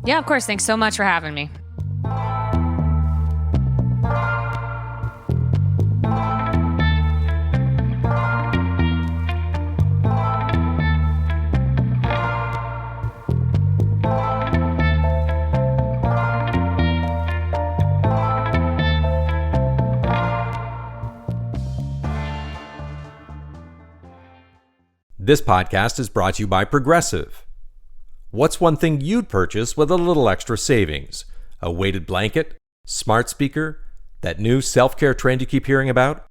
Yeah, of course. Thanks so much for having me. This podcast is brought to you by Progressive. What's one thing you'd purchase with a little extra savings? A weighted blanket? Smart speaker? That new self-care trend you keep hearing about?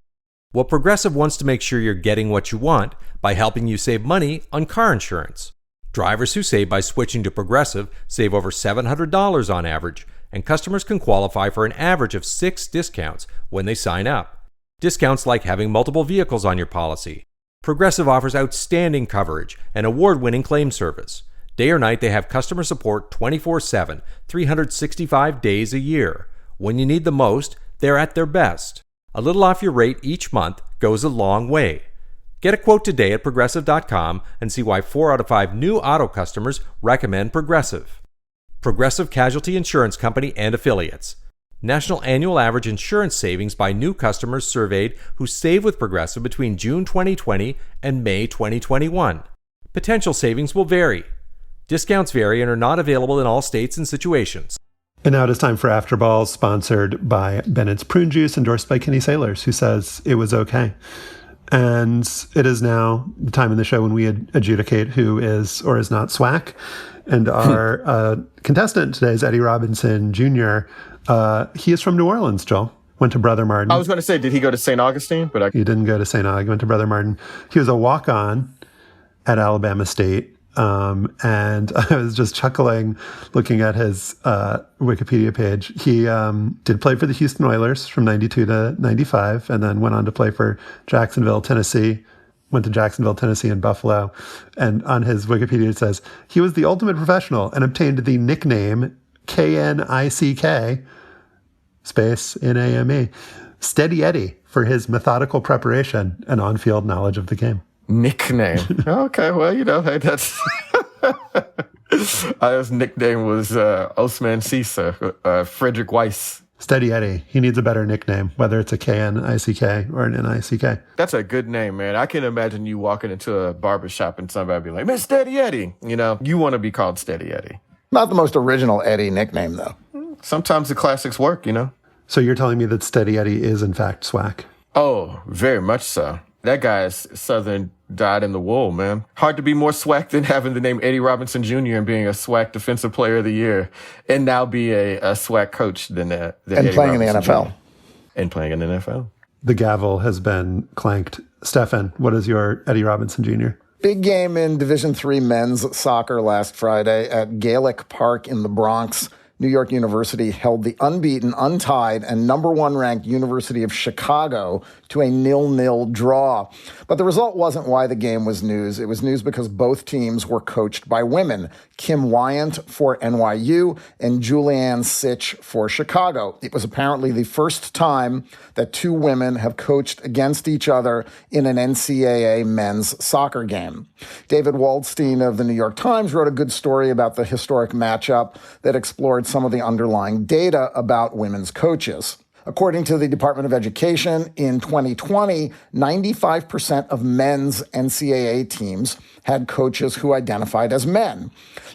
Well, Progressive wants to make sure you're getting what you want by helping you save money on car insurance. Drivers who save by switching to Progressive save over $700 on average, and customers can qualify for an average of 6 discounts when they sign up. Discounts like having multiple vehicles on your policy. Progressive offers outstanding coverage and award-winning claim service. Day or night, they have customer support 24/7, 365 days a year. When you need the most, they're at their best. A little off your rate each month goes a long way. Get a quote today at Progressive.com and see why 4 out of 5 new auto customers recommend Progressive. Progressive Casualty Insurance Company and Affiliates. National annual average insurance savings by new customers surveyed who save with Progressive between June 2020 and May 2021. Potential savings will vary. Discounts vary and are not available in all states and situations. And now it is time for Afterball, sponsored by Bennett's Prune Juice, endorsed by Kenny Sailors, who says it was okay. And it is now the time in the show when we adjudicate who is or is not SWAC. And our contestant today is Eddie Robinson Jr. He is from New Orleans, Joel. Went to Brother Martin. I was going to say, did he go to St. Augustine? But He didn't go to St. Aug. He went to Brother Martin. He was a walk-on at Alabama State. And I was just chuckling looking at his Wikipedia page. He did play for the Houston Oilers from 92 to 95, and then went on to play for Jacksonville, Tennessee. Went to Jacksonville, Tennessee, and Buffalo. And on his Wikipedia, it says, he was the ultimate professional and obtained the nickname KNICK, space NAME, Steady Eddie, for his methodical preparation and on-field knowledge of the game. Nickname. Okay, well, hey, that's His nickname was Osman Sisa, Frederick Weiss. Steady Eddie. He needs a better nickname, whether it's a K-N-I-C-K or an N-I-C-K. That's a good name, man. I can imagine you walking into a barbershop and somebody be like, "Man, Steady Eddie." You know, you want to be called Steady Eddie. Not the most original Eddie nickname, though. Sometimes the classics work, you know. So you're telling me that Steady Eddie is, in fact, SWAC? Oh, very much so. That guy's Southern dyed in the wool, man. Hard to be more SWAC than having the name Eddie Robinson Jr. and being a SWAC Defensive Player of the Year, and now be a SWAC coach than and Eddie playing Robinson in the NFL. Jr. And playing in the NFL. The gavel has been clanked. Stefan, what is your Eddie Robinson Jr.? Big game in Division III men's soccer last Friday at Gaelic Park in the Bronx. New York University held the unbeaten, untied, and number one ranked University of Chicago to a 0-0 draw. But the result wasn't why the game was news. It was news because both teams were coached by women. Kim Wyant for NYU and Julianne Sitch for Chicago. It was apparently the first time that two women have coached against each other in an NCAA men's soccer game. David Waldstein of the New York Times wrote a good story about the historic matchup that explored some of the underlying data about women's coaches. According to the Department of Education, in 2020, 95% of men's NCAA teams had coaches who identified as men.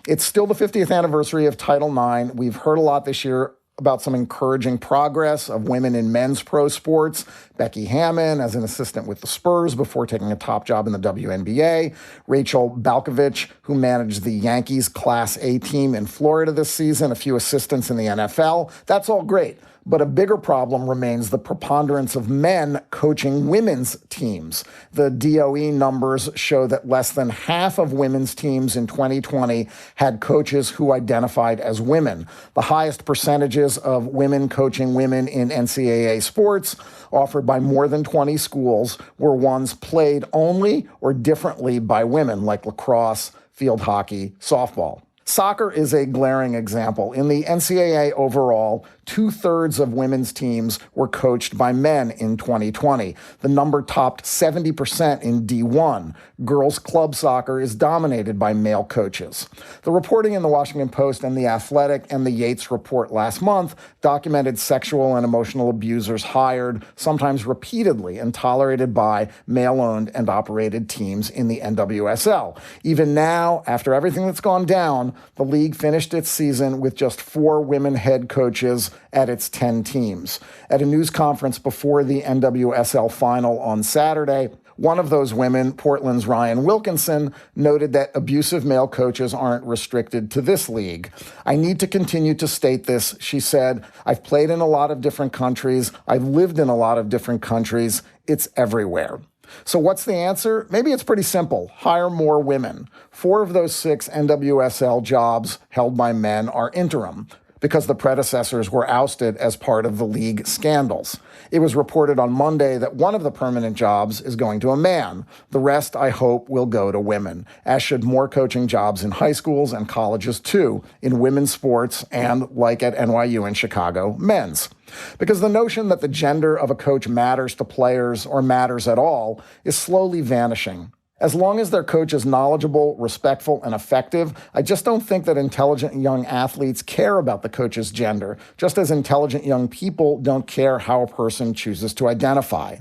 It's still the 50th anniversary of Title IX. We've heard a lot this year about some encouraging progress of women in men's pro sports. Becky Hammon as an assistant with the Spurs before taking a top job in the WNBA. Rachel Balkovich, who managed the Yankees Class A team in Florida this season, a few assistants in the NFL. That's all great. But a bigger problem remains the preponderance of men coaching women's teams. The DOE numbers show that less than half of women's teams in 2020 had coaches who identified as women. The highest percentages of women coaching women in NCAA sports, offered by more than 20 schools, were ones played only or differently by women, like lacrosse, field hockey, softball. Soccer is a glaring example. In the NCAA overall, 2/3 of women's teams were coached by men in 2020. The number topped 70% in D1. Girls club soccer is dominated by male coaches. The reporting in the Washington Post and The Athletic and the Yates report last month documented sexual and emotional abusers hired, sometimes repeatedly, and tolerated by male-owned and operated teams in the NWSL. Even now, after everything that's gone down, the league finished its season with just 4 women head coaches at its 10 teams. At a news conference before the NWSL final on Saturday, one of those women, Portland's Ryan Wilkinson, noted that abusive male coaches aren't restricted to this league. "I need to continue to state this," she said. "I've played in a lot of different countries. I've lived in a lot of different countries. It's everywhere." So what's the answer? Maybe it's pretty simple. Hire more women. 4 of those 6 NWSL jobs held by men are interim, because the predecessors were ousted as part of the league scandals. It was reported on Monday that one of the permanent jobs is going to a man. The rest, I hope, will go to women, as should more coaching jobs in high schools and colleges, too, in women's sports and, like at NYU in Chicago, men's. Because the notion that the gender of a coach matters to players or matters at all is slowly vanishing. As long as their coach is knowledgeable, respectful, and effective, I just don't think that intelligent young athletes care about the coach's gender, just as intelligent young people don't care how a person chooses to identify.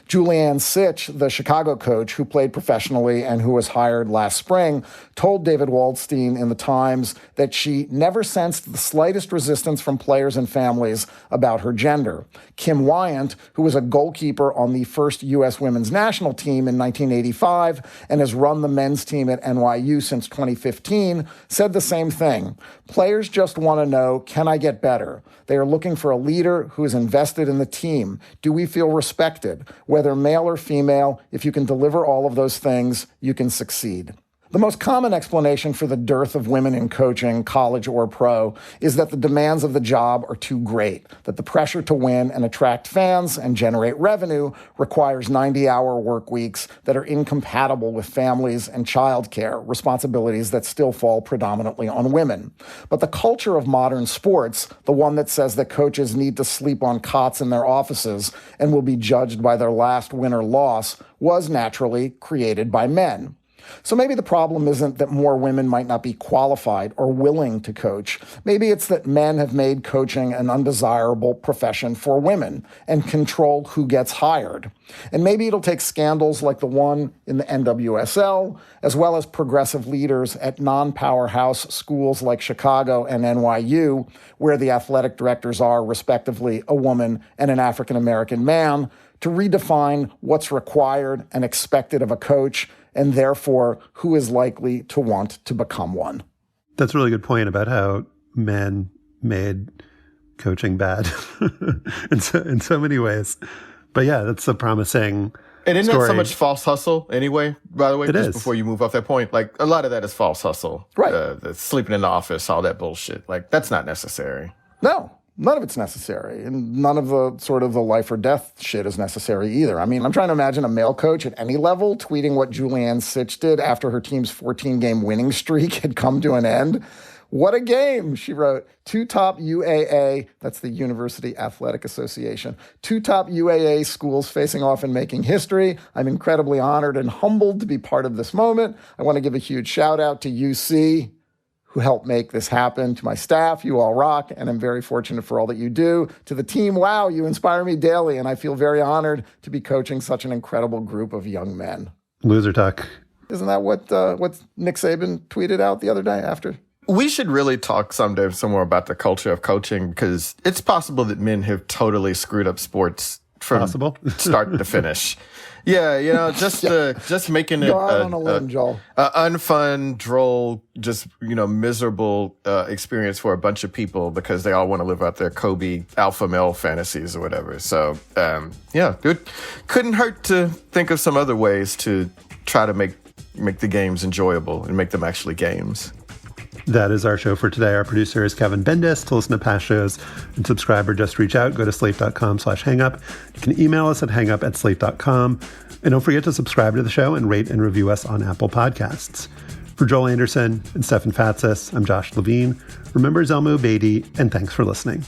Julianne Sitch, the Chicago coach who played professionally and who was hired last spring, told David Waldstein in the Times that she never sensed the slightest resistance from players and families about her gender. Kim Wyant, who was a goalkeeper on the first U.S. women's national team in 1985 and has run the men's team at NYU since 2015, said the same thing. Players just want to know, can I get better? They are looking for a leader who is invested in the team. Do we feel respected? Whether male or female, if you can deliver all of those things, you can succeed. The most common explanation for the dearth of women in coaching, college or pro, is that the demands of the job are too great, that the pressure to win and attract fans and generate revenue requires 90-hour work weeks that are incompatible with families and childcare, responsibilities that still fall predominantly on women. But the culture of modern sports, the one that says that coaches need to sleep on cots in their offices and will be judged by their last win or loss, was naturally created by men. So maybe the problem isn't that more women might not be qualified or willing to coach. Maybe it's that men have made coaching an undesirable profession for women and controlled who gets hired. And maybe it'll take scandals like the one in the NWSL, as well as progressive leaders at non-powerhouse schools like Chicago and NYU, where the athletic directors are, respectively, a woman and an African-American man, to redefine what's required and expected of a coach, and therefore who is likely to want to become one. That's a really good point about how men made coaching bad in so many ways. But yeah, that's a promising And isn't story. that so much false hustle anyway, by the way, just is. before you move off that point? Like, a lot of that is false hustle. Right. The sleeping in the office, all that bullshit. Like, that's not necessary. No, none of it's necessary. And none of the sort of the life or death shit is necessary either. I mean, I'm trying to imagine a male coach at any level tweeting what Julianne Sitch did after her team's 14-game winning streak had come to an end. What a game, she wrote. 2 top UAA, that's the University Athletic Association, 2 top UAA schools facing off and making history. I'm incredibly honored and humbled to be part of this moment. I want to give a huge shout out to UC, who helped make this happen, to my staff, you all rock, and I'm very fortunate for all that you do. To the team, wow, you inspire me daily, and I feel very honored to be coaching such an incredible group of young men. Loser talk. Isn't that what Nick Saban tweeted out the other day after? We should really talk someday some more about the culture of coaching, because it's possible that men have totally screwed up sports from start to finish. Yeah, you know, just making it on a limb, Joel. Unfun, droll, just, you know, miserable experience for a bunch of people because they all want to live out their Kobe alpha male fantasies or whatever. So, yeah, it couldn't hurt to think of some other ways to try to make the games enjoyable and make them actually games. That is our show for today. Our producer is Kevin Bendis. To listen to past shows and subscribe or just reach out, go to slate.com/hangup. You can email us at hangup@slate.com. And don't forget to subscribe to the show and rate and review us on Apple Podcasts. For Joel Anderson and Stefan Fatsis, I'm Josh Levin. Remember Zelma Ubaidi, and thanks for listening.